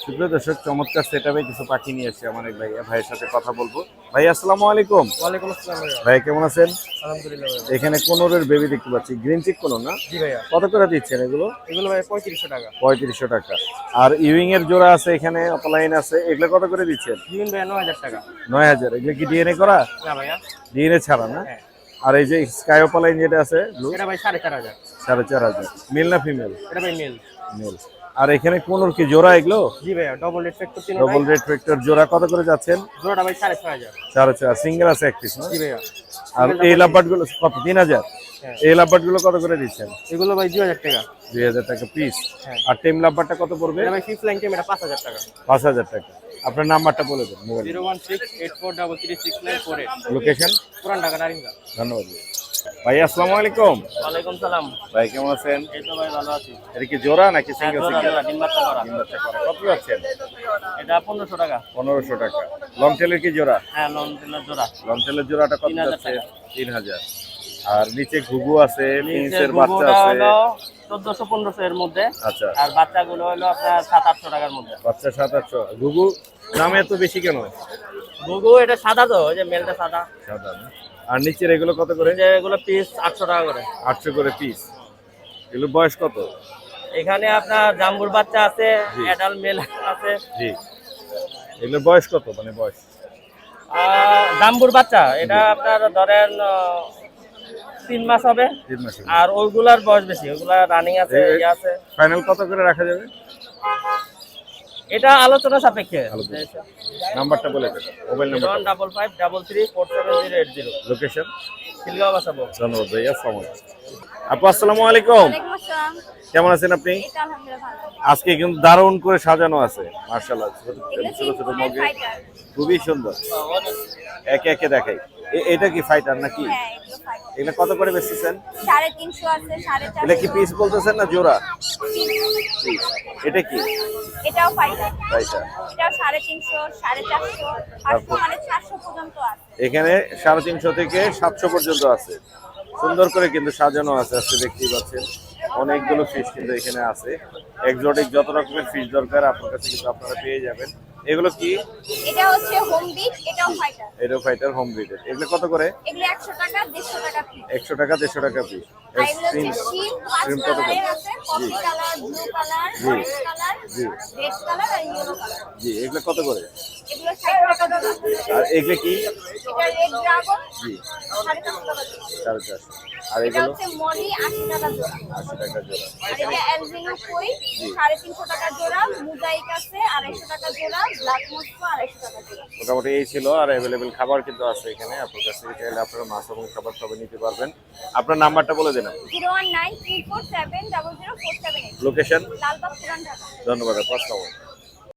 সুপ্রিয় দর্শক, চমৎকার সেটআপে কিছু পাখি নিয়ে এসেছে আমার এক ভাইয়া, ভাইয়ের সাথে কথা বলবো। ভাই আসসালামু আলাইকুম। ওয়ালাইকুম আসসালাম ভাইয়া। ভাই কেমন আছেন? আলহামদুলিল্লাহ ভাইয়া। এখানে কোনোরের বেবি দেখতে পাচ্ছি, গ্রিন চিক কোন না? জি ভাইয়া, কত করে দিচ্ছেন এগুলো? এগুলো ভাই 3500 টাকা। 3500 টাকা। আর ইউইং এর জোড়া আছে, এখানে অফলাইন আছে, এগুলো কত করে দিচ্ছেন? জিমিন ভাইয়া 9000 টাকা। 9000। এগুলো কি ডিএনএ করা? না ভাইয়া, ডিএনএ ছাড়া না? হ্যাঁ। আর এই যে স্কাই অফলাইন যেটা আছে ব্লু, এটা ভাই 4500। 4500। মেল না ফিমেল? এটা ভাই মেল। মেল। আর এখানে কোনোর কি জোড়া এগুলো? জি ভাইয়া, double red factor double red factor জোড়া কত করে যাচ্ছেন? জোড়াটা ভাই 6500। 4500। সিঙ্গেল আছে এক পিস না? জি ভাইয়া। আর এই লাভবার্ড গুলো কত? 3000। হ্যাঁ। এই লাভবার্ড গুলো কত করে দিচ্ছেন? এগুলো ভাই 2000 টাকা। 2000 টাকা পিস। হ্যাঁ। আর টেম লাভবার্ডটা কত পড়বে? এটা ভাই ফিক্স লাইন টেম, এটা 5000 টাকা। 5000 টাকা। আপনার নাম্বারটা বলে দেন মোবাইল। 01684336948, লোকেশন? পুরান ঢাকা নারিন্দা। ধন্যবাদ ভাই। আসসালামু আলাইকুম। ওয়ালাইকুম সালাম। ভাই কেমন আছেন? এই তো ভাই ভালো আছি। এটা কি জোড়া নাকি সিঙ্গেল? জোড়া সিঙ্গেল জোড়া ডিম বাচ্চা করা। ডিম বাচ্চা করা। কত যাচ্ছেন? এটা 1500 টাকা। 1500 টাকা। লং টেলের কি জোড়া? হ্যাঁ, লং টেলার জোড়া। লং টেলের জোড়াটা কত 3000 যাচ্ছে? টাকা। 3000। আর নিচে ঘুঘু আছে, নিচে পিন্সের বাচ্চা ঘুঘুটা আছে। হলো 1400-1500 এর মধ্যে, আচ্ছা, আর বাচ্চাগুলো হলো আপনার 700-800 টাকার মধ্যে। বাচ্চা 700-800। ঘুঘু দাম এত বেশি কেন? ঘুঘু এটা সাদা, তো ওই যে মেলটা সাদা। সাদা না? আর নিচের এগুলো কত করে? যে এগুলো পিস 800 টাকা করে। 800 করে পিস। এগুলো বয়স কত? এখানে আপনার জাম্বুর বাচ্চা আছে, জি। অ্যাডাল্ট মেল আছে। জি, এগুলো বয়স কত? মানে বয়স জাম্বুর বাচ্চা এটা আপনার ধরেন 3 মাস হবে। 3 মাস। আর ওইগুলার বয়স বেশি, ওইগুলা রানিং আছে, ইয়ে আছে। ফাইনাল কত করে রাখা যাবে? এটা আলোচনা সাপেক্ষে। নাম্বারটা বলে দেন, মোবাইল নাম্বার। 155333780। লোকেশন? খিলগাঁও বাসাবো। ধন্যবাদ ভাই। আসসালামু আলাইকুম। আপু আসসালামু আলাইকুম। ওয়ালাইকুম আসসালাম। কেমন আছেন আপনি? এই তো আলহামদুলিল্লাহ ভালো। আজকে কিন্তু দারুণ করে সাজানো আছে, মাশাআল্লাহ। ছোট এগুলো ছোট ছোট ফুল মগে ফাইটার। খুবই সুন্দর। একে একে দেখাই। এটা কি ফাইটার নাকি? হ্যাঁ, এগুলো ফাইটার। এগুলো কত করে বেচতেছেন? 350 আছে, 450। এটা কি পিস বলতেছেন না জোড়া? এটা কি? এটাও ফাইটার। ফাইটার। এটাও 350, 450, 500 মানে 400 পর্যন্ত আছে। এখানে 350 থেকে 700 পর্যন্ত আছে। সুন্দর করে কিন্তু সাজানো আছে, আজকে দেখতেই পাচ্ছেন অনেকগুলো ফিশ কিন্তু এখানে আছে। এক্সোটিক যত রকমের ফিশ দরকার আপনার কাছে কিন্তু আপনারা পেয়ে যাবেন। এগুলো কি? এটা হচ্ছে হোম বিট, এটাও ফাইটার। এরো ফাইটার হোম ব্রিডের। এগুলো কত করে? এগুলো 100 টাকা 150 টাকা পিস। 100 টাকা 150 টাকা পিস। আর এগুলো হচ্ছে শিম, 5 কত করে? কালারের আছে, coffee colour, blue colour, orange colour, red colour আর ইয়েলো কালার। জি, এগুলো কত করে? এগুলো 60 টাকা জোড়া। আর এগুলো কি? এটা রেড ড্রাগন, জি, 450 টাকা জোড়া। 450। আর এটা এগুলো হচ্ছে মলি, 80 টাকা জোড়া। 80 টাকা জোড়া। আর এটা অ্যালবিনো কই, 350 টাকা জোড়া। মোজাইক আছে 250 টাকা জোড়া। ব্ল্যাক মস্কো 250 টাকা জোড়া। মোটামুটি এই ছিল। আর অ্যাভেলেবেল খাবার কিন্তু আছে এখানে, আপনার কাছ থেকে চাইলে আপনারা মাছ এবং খাবার সবই নিতে পারবেন। আপনার নাম্বারটা বলে দেন। 01934700478। লোকেশন? লালবাগ পুরান ঢাকা। ধন্যবাদ, আসসালামু আলাইকুম।